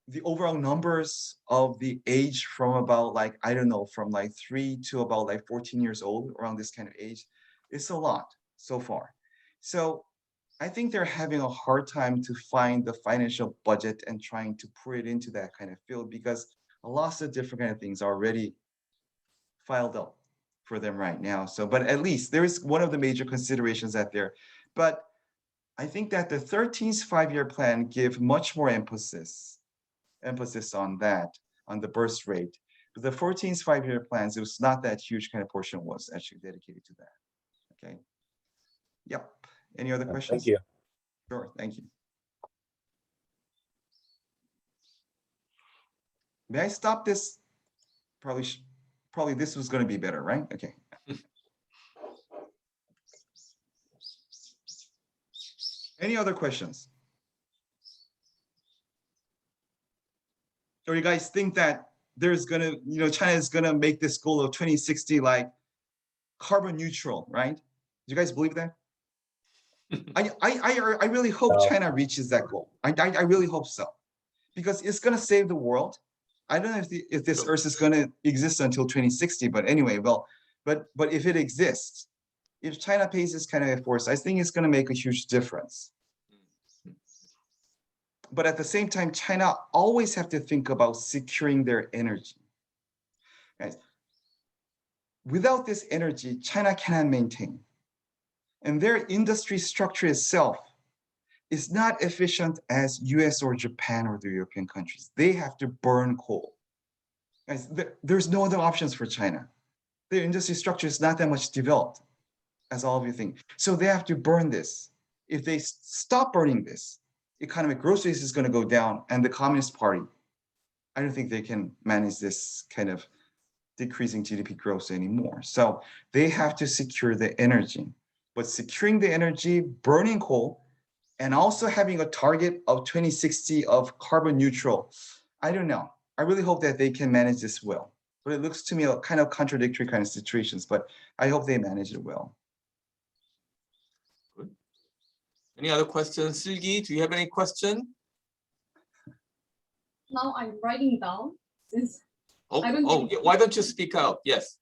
the overall numbers of the age from about like, I don't know, from like 3 to about like 14 years old, around this kind of age, it's a lot so far. So I think they're having a hard time to find the financial budget and trying to put it into that kind of field, because a lot of different kind of things are already filed up for them right now. So, but at least there is one of the major considerations out there. But I think that the 13th 5-year plan give much more emphasis on that, on the birth rate. But the 14th 5-year plans, it was not that huge kind of portion was actually dedicated to that. Okay. Yep. Any other questions? Thank you. Sure. Thank you. May I stop this? Probably this was going to be better, right? Okay. Any other questions? Or you guys think that there's gonna, China is gonna make this goal of 2060 like carbon neutral, right? Do you guys believe that? I really hope China reaches that goal. I really hope so, because it's gonna save the world. I don't know if this Earth is gonna exist until 2060, but anyway, well, but if it exists, if China pays this kind of efforts, I think it's gonna make a huge difference. But at the same time, China always have to think about securing their energy. Guys, without this energy, China cannot maintain. And their industry structure itself is not efficient as US or Japan or the European countries. They have to burn coal. Guys, there's no other options for China. Their industry structure is not that much developed, as all of you think. So they have to burn this. If they stop burning this, economic growth rate is going to go down, and the Communist Party I don't think they can manage this kind of decreasing GDP growth anymore. So they have to secure the energy. But securing the energy, burning coal, and also having a target of 2060 of carbon neutral, I don't know. I really hope that they can manage this well. But it looks to me a kind of contradictory kind of situations, but I hope they manage it well. Good. Any other questions? Silgi, do you have any question? Now I'm writing down since Oh, I don't oh, think- yeah, why don't you speak out? Yes.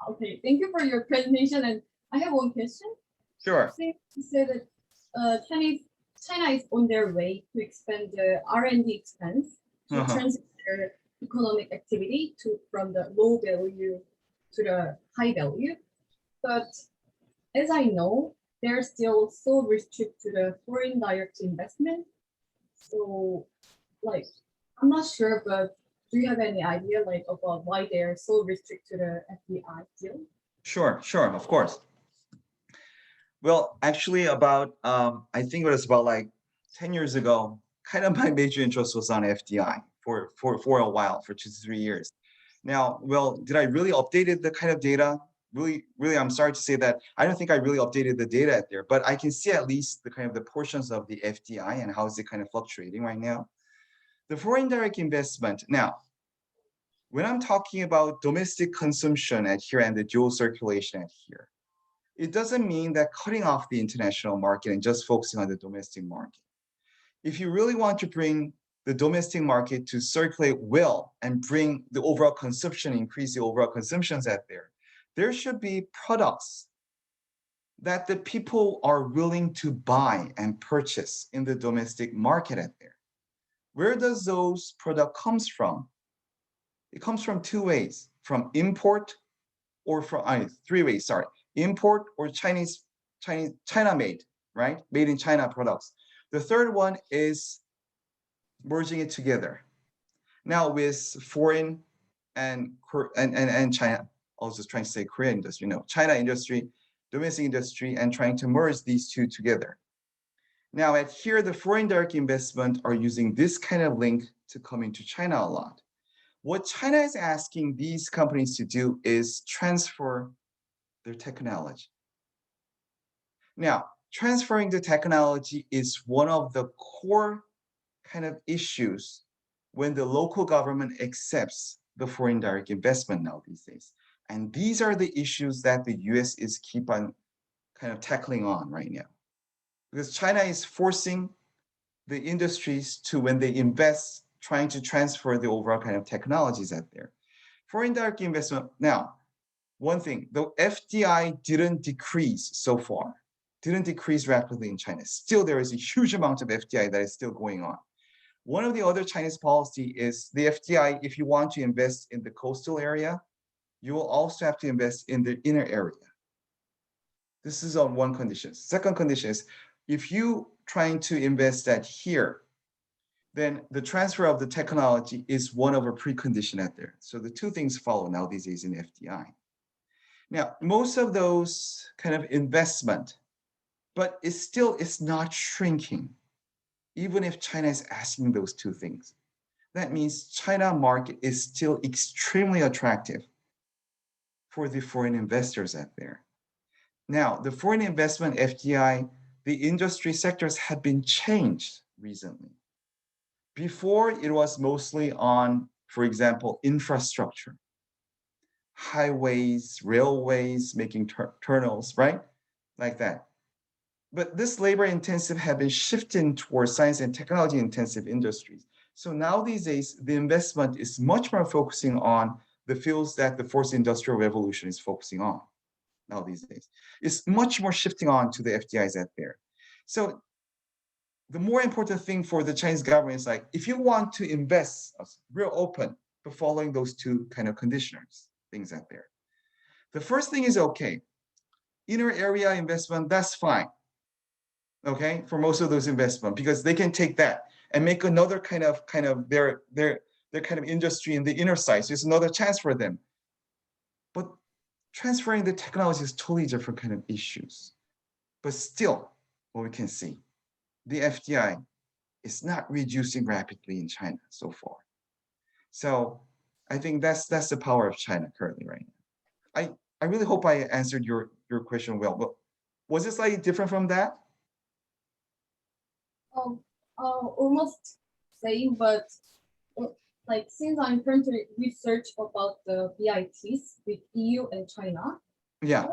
okay, thank you for your presentation. And I have one question. Sure. Since you said that China is on their way to expand the R&D expense to transfer their economic activity from the low value to the high value. But as I know, they're still so restricted to the foreign direct investment. So like, I'm not sure, but do you have any idea like about why they're so restricted to the FDI deal? Sure, of course. Well, actually about, I think it was about like 10 years ago, kind of my major interest was on FDI for a while, for 2 to 3 years. Now, well, did I really updated the kind of data? Really, I'm sorry to say that I don't think I really updated the data out there, but I can see at least the kind of the portions of the FDI and how is it kind of fluctuating right now. The foreign direct investment. Now, when I'm talking about domestic consumption at here and the dual circulation at here, it doesn't mean that cutting off the international market and just focusing on the domestic market. If you really want to bring the domestic market to circulate well and bring the overall consumption, increase the overall consumptions out there should be products that the people are willing to buy and purchase in the domestic market out there. Where does those product comes from? It comes from 2 ways, from import or from 3 ways, sorry. Import or China made, right? Made in China products. The third one is merging it together. Now with foreign and China, I was just trying to say Korean industry, no, China industry, domestic industry, and trying to merge these two together. Now at here, the foreign direct investment are using this kind of link to come into China a lot. What China is asking these companies to do is transfer their technology. Now, transferring the technology is one of the core kind of issues when the local government accepts the foreign direct investment now these days. And these are the issues that the US is keep on kind of tackling on right now. Because China is forcing the industries to, when they invest, trying to transfer the overall kind of technologies out there. Foreign direct investment, now, one thing, the FDI didn't decrease so far, didn't decrease rapidly in China. Still, there is a huge amount of FDI that is still going on. One of the other Chinese policy is the FDI, if you want to invest in the coastal area, you will also have to invest in the inner area. This is on one condition. Second condition is, if you trying to invest that here, then the transfer of the technology is one of a precondition out there. So the 2 things follow now these days in FDI. Now, most of those kind of investment, but it's not shrinking, even if China is asking those 2 things. That means China market is still extremely attractive for the foreign investors out there. Now, the foreign investment FDI, the industry sectors have been changed recently. Before, it was mostly on, for example, infrastructure, highways, railways, making tunnels, right? Like that. But this labor intensive have been shifting towards science and technology intensive industries. So now these days, the investment is much more focusing on the fields that the fourth industrial revolution is focusing on now these days. It's much more shifting on to the FDIs out there. So the more important thing for the Chinese government is like, if you want to invest, real open to following those 2 kind of conditioners, things out there. The first thing is okay. Inner area investment, that's fine. Okay, for most of those investment, because they can take that and make another kind of their kind of industry in the inner side. So it's another chance for them. But transferring the technology is totally different kind of issues. But still, what we can see, the FDI is not reducing rapidly in China so far. So I think that's the power of China currently right now. I really hope I answered your question well. But was it slightly different from that? Almost same, but like since I'm currently research about the BITs with EU and China, Yeah.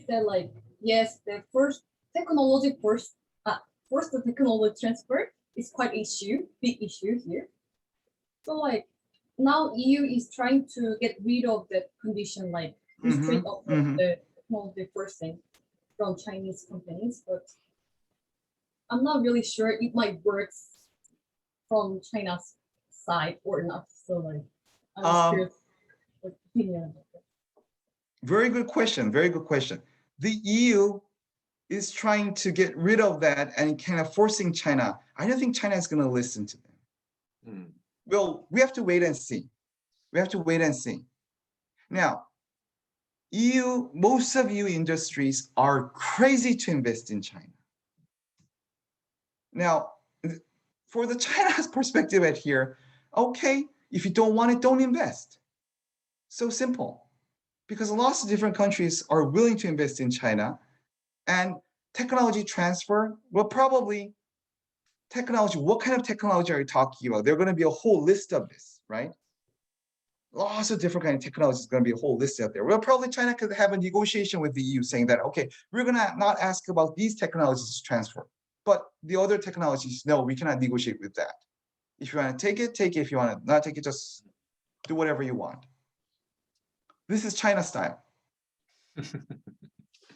that like yes, the first technology the technology transfer is quite big issue here. So like now EU is trying to get rid of that condition, like restrict of the technology first from Chinese companies, but I'm not really sure it might work from China's side or not. So like I'm just curious what opinion about that. Very good question. Very good question. The EU is trying to get rid of that and kind of forcing China. I don't think China is going to listen to them. Well, we have to wait and see. We have to wait and see. Now, EU, most of EU industries are crazy to invest in China. Now, for the China's perspective at here, okay, if you don't want it, don't invest. So simple. Because lots of different countries are willing to invest in China, and technology transfer, well, probably technology, what kind of technology are you talking about? There are going to be a whole list of this, right? Lots of different kind of technology is going to be a whole list out there. Well, probably China could have a negotiation with the EU saying that, okay, we're going to not ask about these technologies to transfer, but the other technologies, no, we cannot negotiate with that. If you want to take it, take it. If you want to not take it, just do whatever you want. This is China style.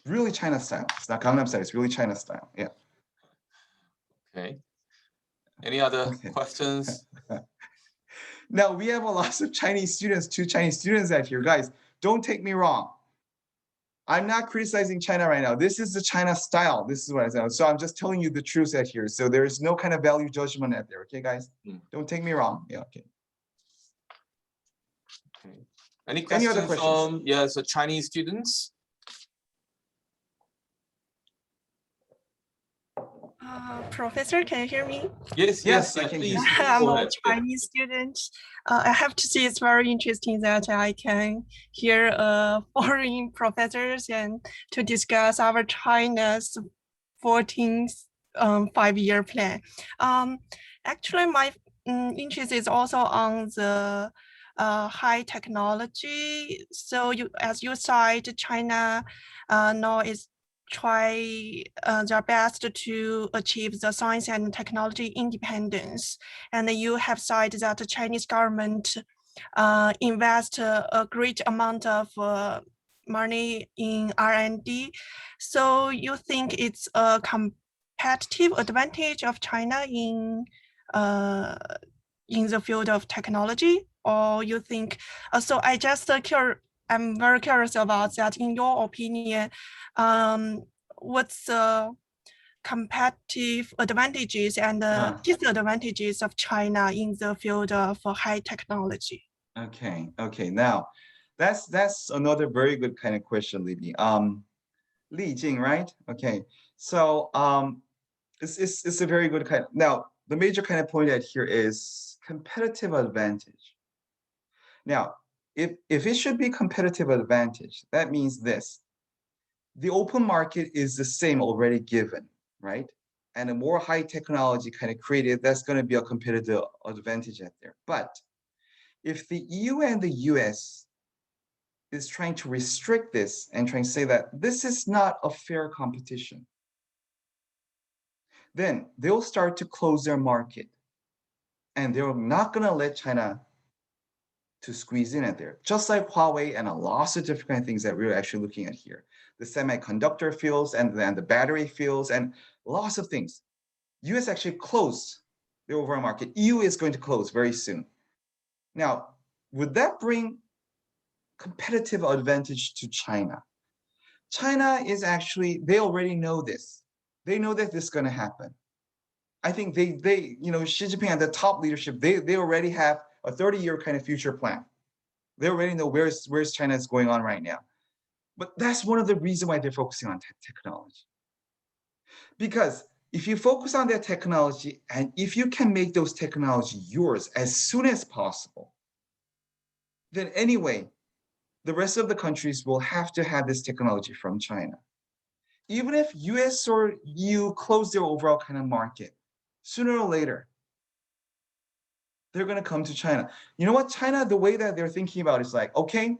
Really China style. It's not Gangnam style, it's really China style. Yeah. Okay. Any other questions? Now we have a lot of Chinese students, 2 Chinese students out here. Guys, don't take me wrong. I'm not criticizing China right now. This is the China style. This is what I said. So I'm just telling you the truth out here. So there is no kind of value judgment out there. Okay, guys? Don't take me wrong. Yeah, okay. Okay. Any questions, other questions? from so Chinese students? Professor, can you hear me? Yes, I can please. I'm Go a ahead. Chinese student. I have to say it's very interesting that I can hear foreign professors and to discuss our China's 14th 5-year plan. Actually, my interest is also on the high technology. So as you said, China now is try their best to achieve the science and technology independence. And you have said that the Chinese government invest a great amount of money in R&D. So you think it's a competitive advantage of China in the field of technology, or you think? So I just I'm very curious about that. In your opinion, what's the competitive advantages and disadvantages of China in the field of high technology? Okay. Now, that's another very good kind of question, Li. Li Jing, right? Okay. So it's a very good kind. Now, the major kind of point out here is competitive advantage. Now, if it should be competitive advantage, that means this. The open market is the same already given, right? And a more high technology kind of created, that's going to be a competitive advantage out there. But if the EU and the US is trying to restrict this and trying to say that this is not a fair competition, then they'll start to close their market. And they're not going to let China to squeeze in at there, just like Huawei and a lot of different kind of things that we're actually looking at here. The semiconductor fields and then the battery fields and lots of things. US actually closed the overall market. EU is going to close very soon. Now, would that bring competitive advantage to China? China is actually, they already know this. They know that this is going to happen. I think they Xi Jinping and the top leadership, they already have a 30-year kind of future plan. They already know where's China is going on right now. But that's one of the reasons why they're focusing on technology. Because if you focus on their technology, and if you can make those technology yours as soon as possible, then anyway, the rest of the countries will have to have this technology from China. Even if US or EU close their overall kind of market, sooner or later, they're going to come to China. You know what? China, the way that they're thinking about it is like, okay,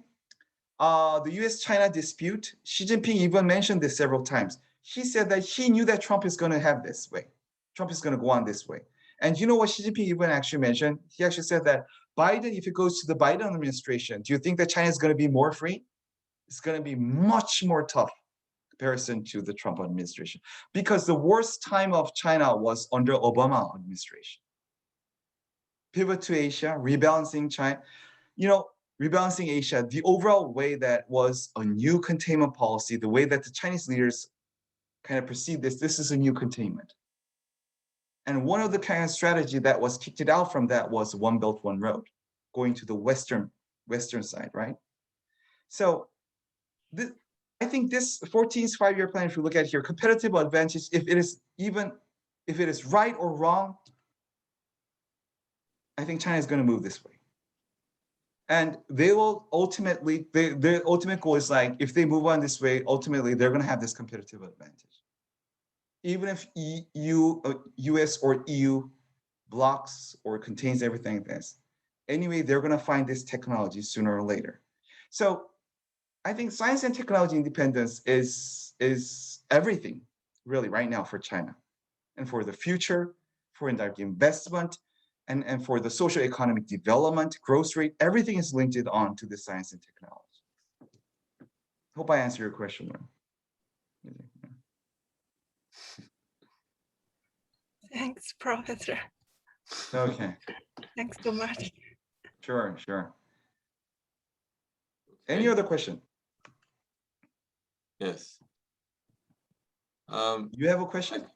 the US-China dispute, Xi Jinping even mentioned this several times. He said that he knew that Trump is going to have this way. Trump is going to go on this way. And you know what Xi Jinping even actually mentioned? He actually said that Biden, if it goes to the Biden administration, do you think that China is going to be more free? It's going to be much more tough in comparison to the Trump administration, because the worst time of China was under Obama administration. Pivot to Asia, rebalancing China, rebalancing Asia, the overall way that was a new containment policy, the way that the Chinese leaders kind of perceived this is a new containment. And one of the kind of strategy that was kicked it out from that was One Belt, One Road, going to the Western side, right? So I think this 14th five-year plan, if you look at here, competitive advantage, if it is right or wrong, I think China is going to move this way. And they will ultimately, their ultimate goal is like, if they move on this way, ultimately they're going to have this competitive advantage. Even if US or EU blocks or contains everything like this, anyway, they're going to find this technology sooner or later. So I think science and technology independence is everything really right now for China, and for the future, for indirect investment, and for the social economic development, growth rate, everything is linked on to the science and technology. Hope I answered your question. Thanks, Professor. Okay. Thanks so much. Sure. Any other question? Yes. You have a question?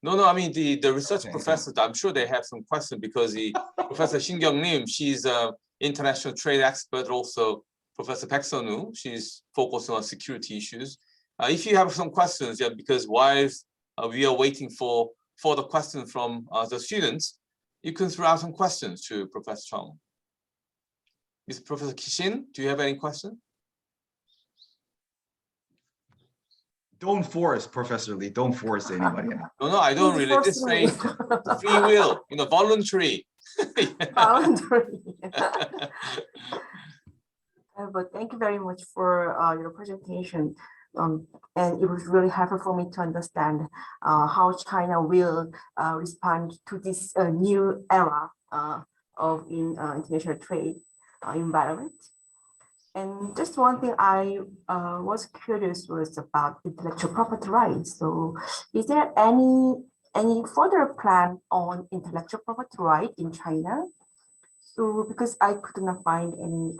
No, I mean, the research Okay. professors, I'm sure they have some questions, because Professor Shin Kyung-nim, she's an international trade expert, also Professor Baek Sun-woo, she's focusing on security issues. If you have some questions, because while we are waiting for the questions from the students, you can throw out some questions to Professor Chung. Is Professor Kishin, do you have any questions? Don't force, Professor Lee. Don't force anybody. No, I don't really. This saying free will, voluntary. Voluntary. But thank you very much for your presentation. And it was really helpful for me to understand how China will respond to this new era of international trade environment. And just one thing I was curious was about intellectual property rights. So is there any further plan on intellectual property right in China? So because I could not find any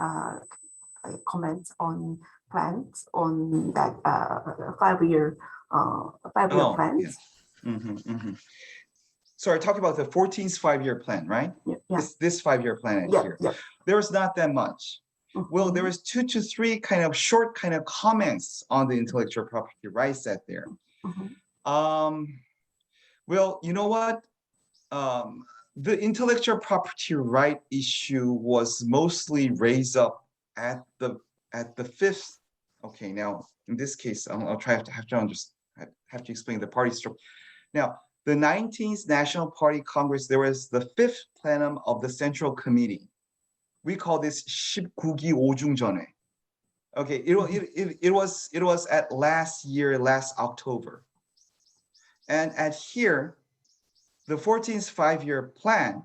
comments on plans on that 5-year plans. Yes. Sorry, talk about the 14th 5-year plan, right? Yeah. This 5-year plan here. Yeah. There's not that much. Well, there was 2 to 3 kind of short kind of comments on the intellectual property rights out there. Well, you know what? The intellectual property right issue was mostly raised up at the 5th. Okay, now in this case, I'll have to explain the party structure. Now, the 19th National Party Congress, there was the 5th plenum of the Central Committee. We call this 19기 5중전회. Okay, it was at last October. And at here, the 14th 5-year plan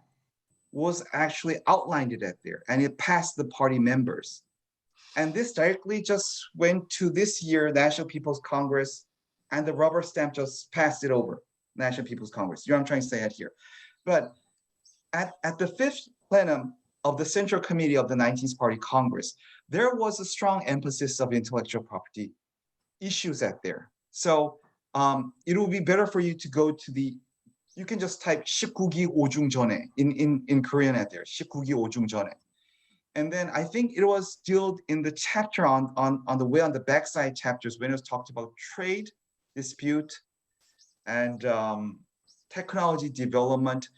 was actually outlined at there, and it passed the party members. And this directly just went to this year National People's Congress, and the rubber stamp just passed it over, National People's Congress. You know what I'm trying to say at here. But at the 5th plenum of the Central Committee of the 19th Party Congress, there was a strong emphasis of intellectual property issues at there. So it will be better for you to go to you can just type 19기 5중전회 in Korean at there, 19기 5중전회. And then I think it was still in the chapter on the backside chapters when it was talked about trade dispute and technology development.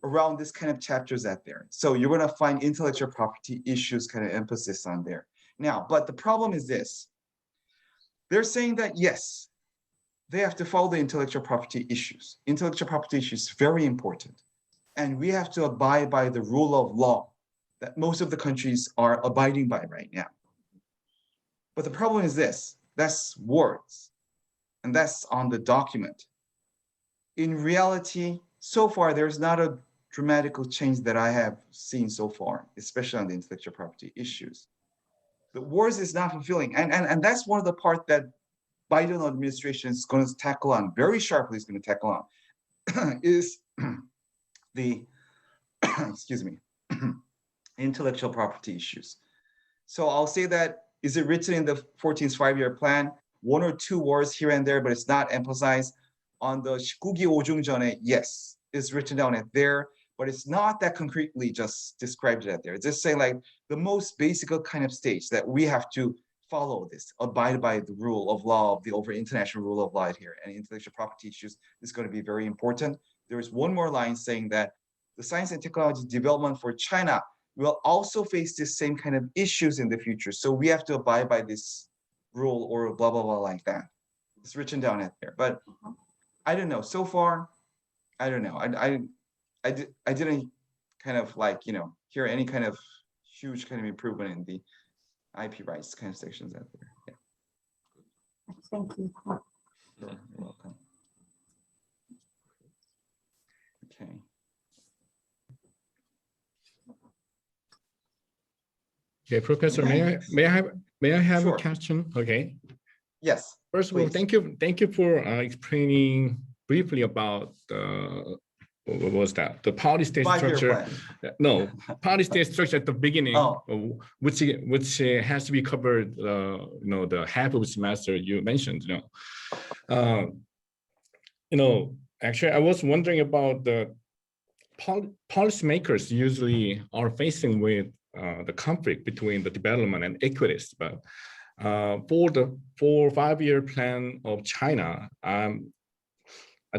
around this kind of chapters out there. So you're going to find intellectual property issues kind of emphasis on there. Now, but the problem is this. They're saying that, yes, they have to follow the intellectual property issues. Intellectual property issues is very important. And we have to abide by the rule of law that most of the countries are abiding by right now. But the problem is this, that's words, and that's on the document. In reality, so far, there's not a dramatical change that I have seen so far, especially on the intellectual property issues. The words is not fulfilling. And that's one of the part that Biden administration is going to tackle on, very sharply is going to tackle on, is the, excuse me, intellectual property issues. So I'll say that, is it written in the 14th five-year plan? One or two words here and there, but it's not emphasized. On the 19기 5중 전에, yes, it's written down at there, but it's not that concretely just described at there. It's just saying like the most basic kind of stage that we have to follow this, abide by the rule of law, the over international rule of law here, and intellectual property issues is going to be very important. There is one more line saying that the science and technology development for China will also face the same kind of issues in the future. So we have to abide by this rule or blah, blah, blah like that. It's written down at there, but I don't know. So far, I don't know. I didn't kind of like, you know, hear any kind of huge kind of improvement in the IP rights kind of sections out there. Yeah. Thank you. Sure, you're welcome. Okay. Okay, Professor, may I have Sure. a question? Okay. Yes. First of all, Please. thank you for explaining briefly about what was that? The policy state Five-year structure. plan. No, policy state structure at the beginning, Oh. which has to be covered. You know, the half of the semester you mentioned. You know, actually, I was wondering about the policymakers usually are facing with the conflict between the development and equities, but for the 5-year plan of China, I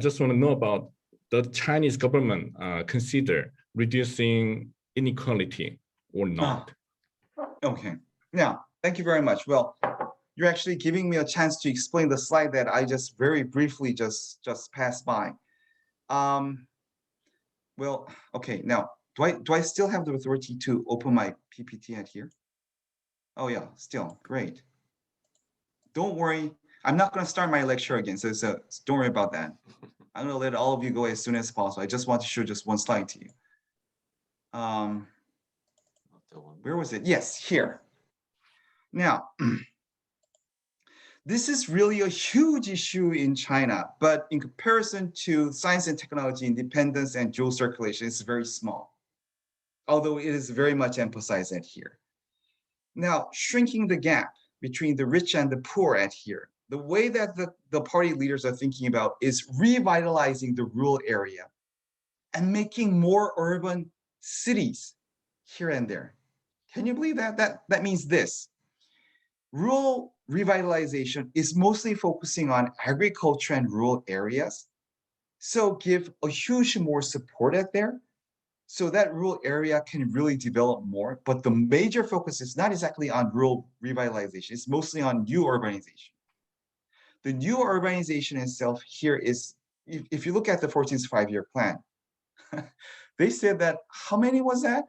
just want to know about the Chinese government consider reducing inequality or not. Okay. Now, thank you very much. Well, you're actually giving me a chance to explain the slide that I just very briefly just passed by. Well, okay. Now, do I still have the authority to open my PPT at here? Oh yeah, still great. Don't worry, I'm not going to start my lecture again, so don't worry about that. I'm going to let all of you go as soon as possible. I just want to show just one slide to you. Where was it? Yes, here. Now, this is really a huge issue in China, but in comparison to science and technology independence and dual circulation, it's very small, although it is very much emphasized at here. Now, shrinking the gap between the rich and the poor at here, the way that the party leaders are thinking about is revitalizing the rural area and making more urban cities here and there. Can you believe that? That means this. Rural revitalization is mostly focusing on agriculture and rural areas. So give a huge more support out there so that rural area can really develop more. But the major focus is not exactly on rural revitalization. It's mostly on new urbanization. The new urbanization itself here is, if you look at the 14th five-year plan, they said that, how many was that?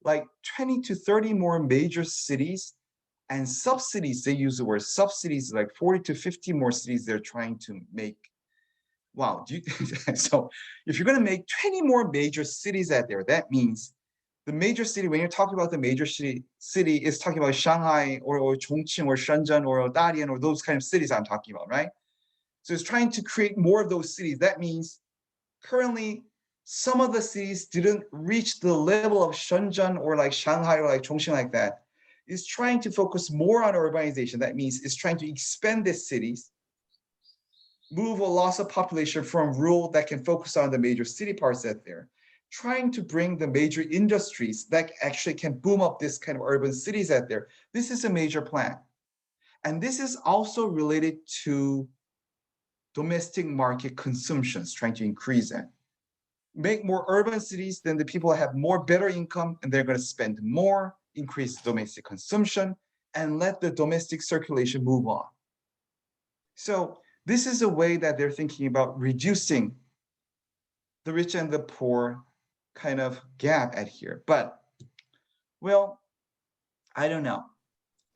Like 20 to 30 more major cities and subsidies. They use the word subsidies, like 40 to 50 more cities they're trying to make. Wow. So if you're going to make 20 more major cities out there, that means the major city, when you're talking about the major city is talking about Shanghai or Chongqing or Shenzhen or Dalian or those kind of cities I'm talking about, right? So it's trying to create more of those cities. That means currently some of the cities didn't reach the level of Shenzhen or like Shanghai or like Chongqing like that. It's trying to focus more on urbanization. That means it's trying to expand the cities, move a loss of population from rural that can focus on the major city parts out there, trying to bring the major industries that actually can boom up this kind of urban cities out there. This is a major plan. And this is also related to domestic market consumptions, trying to increase that. make more urban cities, then the people have more better income and they're going to spend more, increase domestic consumption, and let the domestic circulation move on. So this is a way that they're thinking about reducing the rich and the poor kind of gap at here. But, well, I don't know.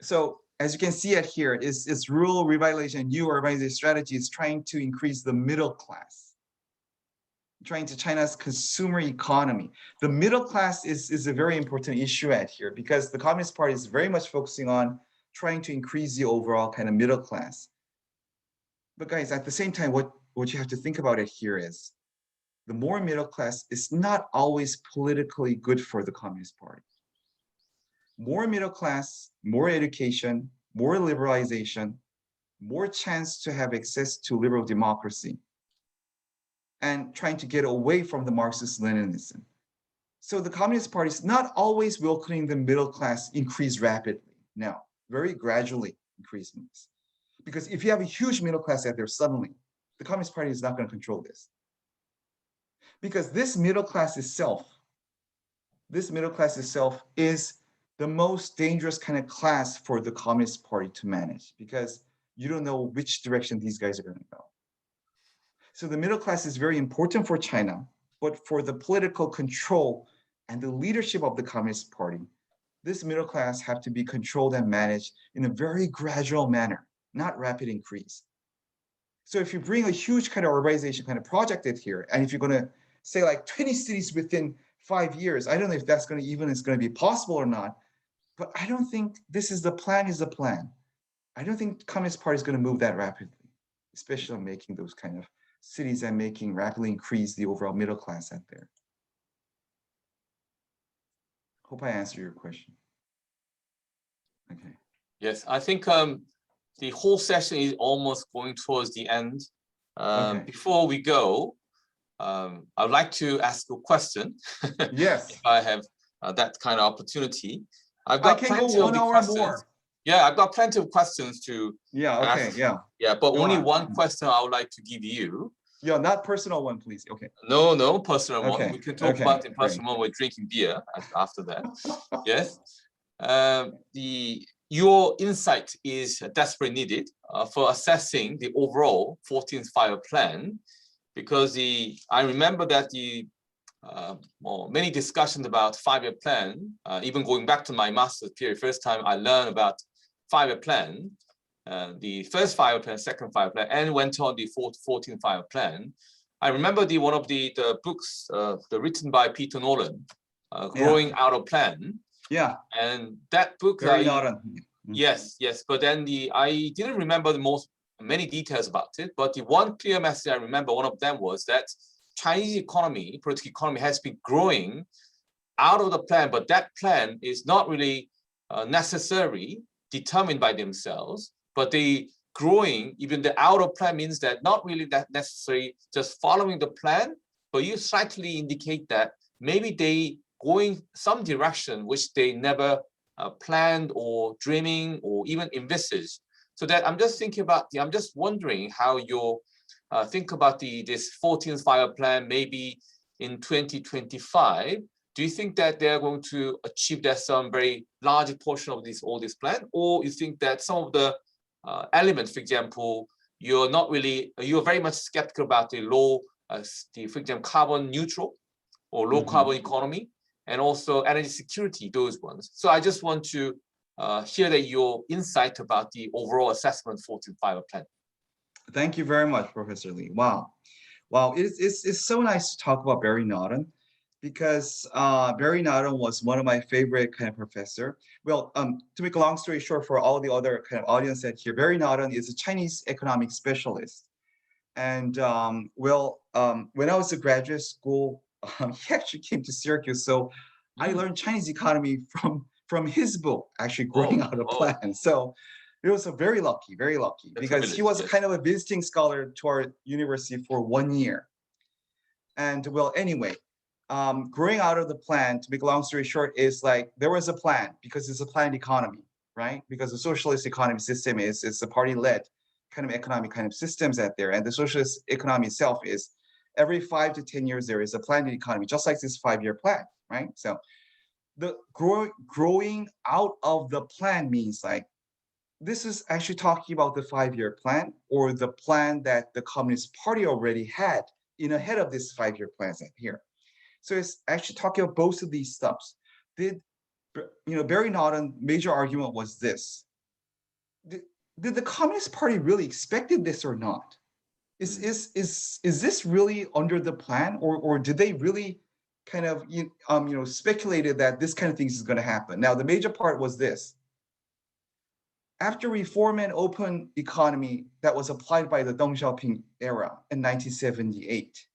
So as you can see at here, it's rural revitalization, new urbanization strategy is trying to increase the middle class, trying to China's consumer economy. The middle class is a very important issue at here because the Communist Party is very much focusing on trying to increase the overall kind of middle class. But guys, at the same time, what you have to think about it here is the more middle class is not always politically good for the Communist Party. More middle class, more education, more liberalization, more chance to have access to liberal democracy, and trying to get away from the Marxist-Leninism. So the Communist Party is not always welcoming the middle class increase rapidly. No, very gradually increasing this. Because if you have a huge middle class out there suddenly, the Communist Party is not going to control this. Because this middle class itself is the most dangerous kind of class for the Communist Party to manage because you don't know which direction these guys are going to go. So the middle class is very important for China, but for the political control and the leadership of the Communist Party, this middle class have to be controlled and managed in a very gradual manner, not rapid increase. So if you bring a huge kind of urbanization kind of project in here, and if you're going to say like 20 cities within 5 years, I don't know if that's going to be possible or not, but I don't think this is the plan I don't think Communist Party is going to move that rapidly, especially on making those kind of cities and making rapidly increase the overall middle class out there. Hope I answered your question. Okay. Yes, I think the whole session is almost going towards the end. Okay. Before we go, I'd like to ask a question. Yes. If I have that kind of opportunity. I've I got can go plenty of 1 the hour questions. more. Yeah, I've got plenty of questions to Okay, ask. yeah. Yeah, but Go only on. one question I would like to give you. Yeah, not personal one, please. Okay. No personal one. Okay, We can talk okay, about in great. personal one. We're drinking beer after that. Yes. Your insight is desperately needed for assessing the overall 14th Five-Year Plan, because I remember that many discussions about Five-Year Plan, even going back to my master's period, first time I learned about Five-Year Plan, the first Five-Year Plan, second Five-Year Plan, and went on the 14th Five-Year Plan. I remember one of the books written by Peter Nolan, Growing Out of Plan. Yeah. And that book, Very Norton. Yes. But then I didn't remember many details about it, but the one clear message I remember, one of them was that Chinese economy, political economy has been growing out of the plan, but that plan is not really necessarily determined by themselves, but they growing, even the out of plan means that not really that necessary just following the plan, but you slightly indicate that maybe they going some direction which they never planned or dreaming or even envisaged. So that I'm just thinking about I'm just wondering how you think about this 14th Five-Year Plan maybe in 2025. Do you think that they're going to achieve that some very large portion of all this plan, or you think that some of the elements, for example, you're very much skeptical about the low, for example, carbon neutral or low carbon economy, and also energy security, those ones. So I just want to hear your insight about the overall assessment 14th Five-Year Plan. Thank you very much, Professor Lee. Wow. It's so nice to talk about Barry Norton, because Barry Norton was one of my favorite kind of professor. Well, to make a long story short, for all the other kind of audience out here, Barry Norton is a Chinese economic specialist. And when I was in graduate school, he actually came to Syracuse. So I learned Chinese economy from his book, actually Growing Out of Plan. So it was very lucky, because he was kind of a visiting scholar to our university for 1 year. And well, anyway, growing out of the plan, to make a long story short, is like there was a plan because it's a planned economy, right? Because the socialist economy system is a party-led kind of economic kind of systems out there, and the socialist economy itself is every 5 to 10 years, there is a planned economy, just like this 5-year plan, right? So the growing out of the plan means like, this is actually talking about the 5-year plan or the plan that the Communist Party already had in ahead of this 5-year plan here. So it's actually talking about both of these stuffs. Did, Barry Naughton major argument was this. Did the Communist Party really expected this or not? Is this really under the plan, or did they really kind of speculated that this kind of things is going to happen? Now the major part was this. After reform and open economy that was applied by the Deng Xiaoping era in 1978,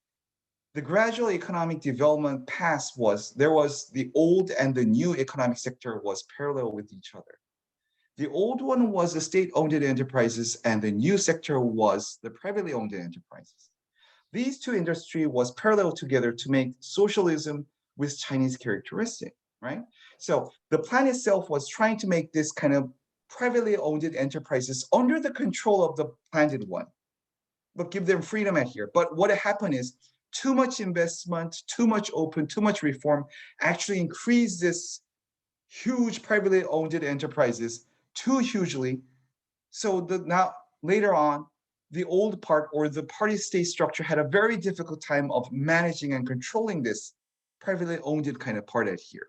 the gradual economic development path was, there was the old and the new economic sector was parallel with each other. The old one was the state-owned enterprises and the new sector was the privately owned enterprises. These two industries was parallel together to make socialism with Chinese characteristic, right? So the plan itself was trying to make this kind of privately owned enterprises under the control of the planned one, but give them freedom at here. But what happened is too much investment, too much open, too much reform actually increased this huge privately owned enterprises too hugely. So now later on, the old part or the party state structure had a very difficult time of managing and controlling this privately owned kind of part at here.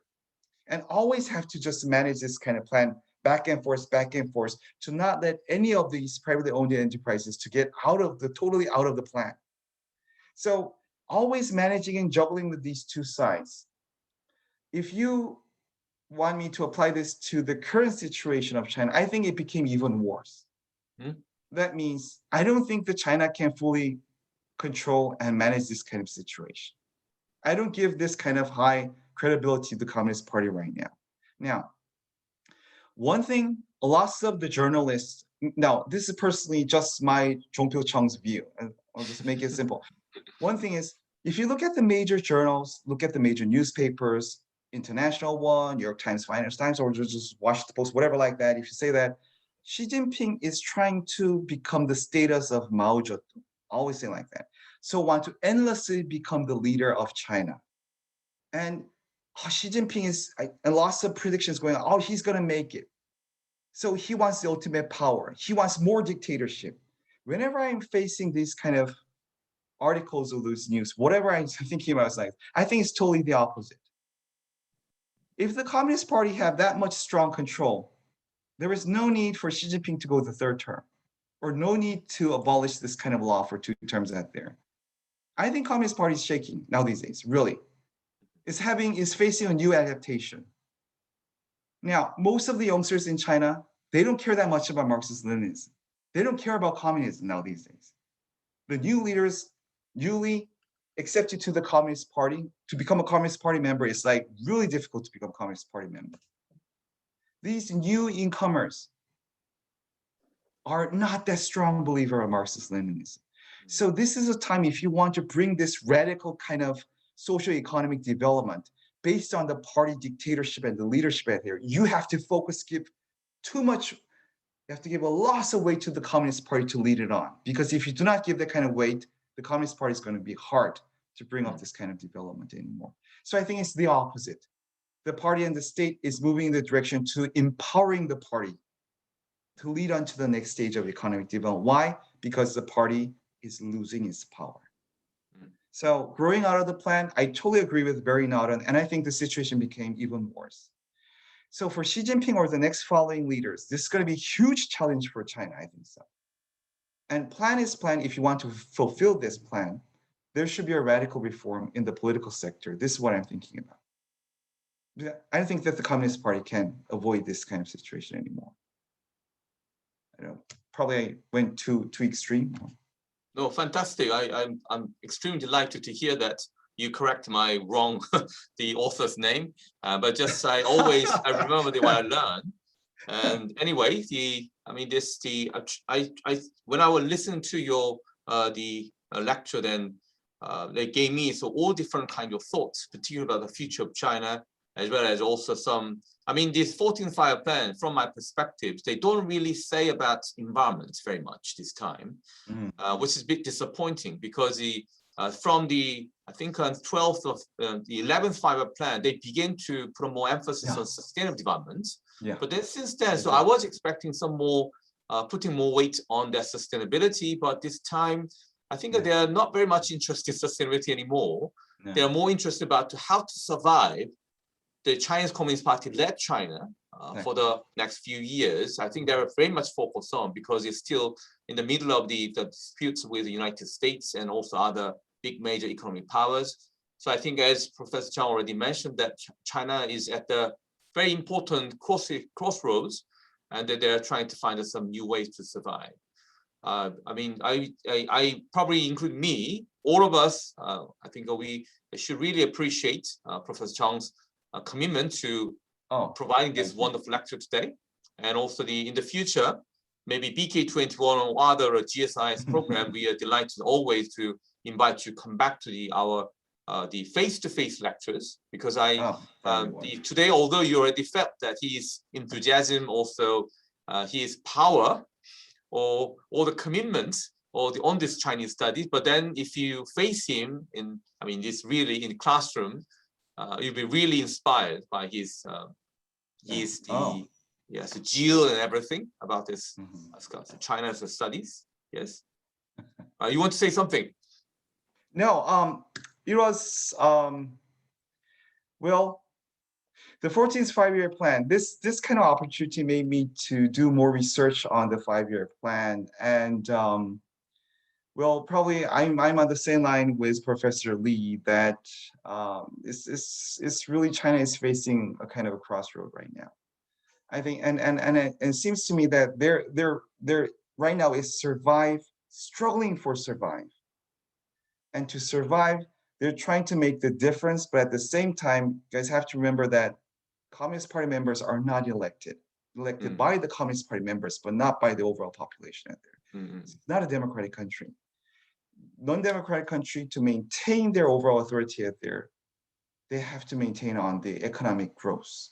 And always have to just manage this kind of plan back and forth to not let any of these privately owned enterprises to get totally out of the plan. So always managing and juggling with these two sides. If you want me to apply this to the current situation of China, I think it became even worse. That means I don't think that China can fully control and manage this kind of situation. I don't give this kind of high credibility to the Communist Party right now. Now, one thing, lots of the journalists, now this is personally just my Jongpil Chung's view, and I'll just make it simple. One thing is, if you look at the major journals, look at the major newspapers, International One, New York Times, Financial Times, or just Washington Post, whatever like that, if you say that, Xi Jinping is trying to become the status of Mao Zedong, always say like that. So want to endlessly become the leader of China. And Xi Jinping is, and lots of predictions going on, oh, he's going to make it. So he wants the ultimate power. He wants more dictatorship. Whenever I'm facing these kind of articles or those news, whatever I'm thinking about, I think it's totally the opposite. If the Communist Party have that much strong control, there is no need for Xi Jinping to go the third term, or no need to abolish this kind of law for 2 terms out there. I think Communist Party is shaking now these days, really. Is facing a new adaptation. Now, most of the youngsters in China, they don't care that much about Marxist-Leninism. They don't care about communism now these days. The new leaders newly accepted to the Communist Party, to become a Communist Party member, it's like really difficult to become a Communist Party member. These new incomers are not that strong believer of Marxist-Leninism. So this is a time if you want to bring this radical kind of socio-economic development based on the party dictatorship and the leadership out there, you have to give too much, you have to give a lot of weight to the Communist Party to lead it on. Because if you do not give that kind of weight, the Communist Party is going to be hard to bring up this kind of development anymore. So I think it's the opposite. The party and the state is moving in the direction to empowering the party to lead on to the next stage of economic development. Why? Because the party is losing its power. So growing out of the plan, I totally agree with Barry Naughton, and I think the situation became even worse. So for Xi Jinping or the next following leaders, this is going to be a huge challenge for China, I think so. And plan is plan. If you want to fulfill this plan, there should be a radical reform in the political sector. This is what I'm thinking about. I don't think that the Communist Party can avoid this kind of situation anymore. I don't know, probably I went too extreme. No, fantastic. I'm extremely delighted to hear that you correct my wrong, the author's name. But just I remember what I learned. And anyway, when I was listening to your lecture, then they gave me all different kind of thoughts, particularly about the future of China, as well as also some. I mean, this 14th Five Plan, from my perspective, they don't really say about environment very much this time, which is a bit disappointing because from the, I think on 12th of the 11th five-year plan, they begin to put more emphasis on sustainable development. But then since then, so I was expecting some more, putting more weight on their sustainability, but this time, I think that they are not very much interested in sustainability anymore. They are more interested about how to survive the Chinese Communist Party led China for the next few years. I think they're very much focused on, because it's still in the middle of the disputes with the United States and also other big major economic powers. So I think, as Professor Chung already mentioned, that China is at the very important crossroads, and that they're trying to find some new ways to survive. I mean, I probably include me, all of us, I think we should really appreciate Professor Chung's commitment to providing this wonderful lecture today. And also in the future, maybe BK21 or other GSIS program, we are delighted always to invite you to come back to the face-to-face lectures, because today, although you already felt that his enthusiasm, also his power, or the commitment on this Chinese studies, but then if you face him in, I mean, this really in the classroom, you'll be really inspired by his zeal and everything about this China's studies. Yes, you want to say something? No, it was well, the 14th five-year plan. This kind of opportunity made me to do more research on the five-year plan, and well, probably I'm on the same line with Professor Lee that it's really China is facing a kind of a crossroad right now. I think, and it seems to me that they're right now is struggling for survive, and to survive, they're trying to make the difference. But at the same time, you guys have to remember that Communist Party members are not elected by the Communist Party members, but not by the overall population out there. It's not a democratic country. Non-democratic country, to maintain their overall authority out there, they have to maintain on the economic growth.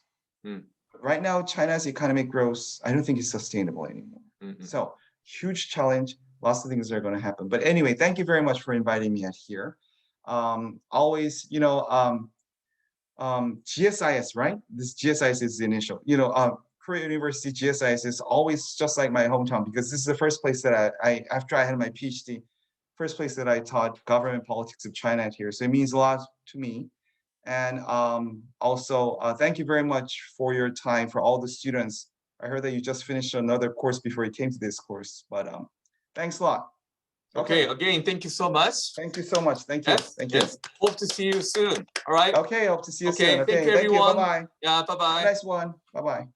Right now, China's economic growth, I don't think is sustainable anymore. So huge challenge, lots of things are going to happen. But anyway, thank you very much for inviting me out here. Always, you know, GSIS, right? This GSIS is the initial, you know, Korea University GSIS is always just like my hometown, because this is the first place that I after I had my PhD, first place that I taught government politics of China here. So it means a lot to me. And also, thank you very much for your time, for all the students. I heard that you just finished another course before you came to this course, but thanks a lot. Okay, again, thank you so much. Thank you so much. Thank you. Yes, thank you. Yes. Hope to see you soon. All right. Okay, hope to see you soon. Okay, Okay, thank you, everyone. Bye-bye. Yeah, bye-bye. Nice one. Bye-bye.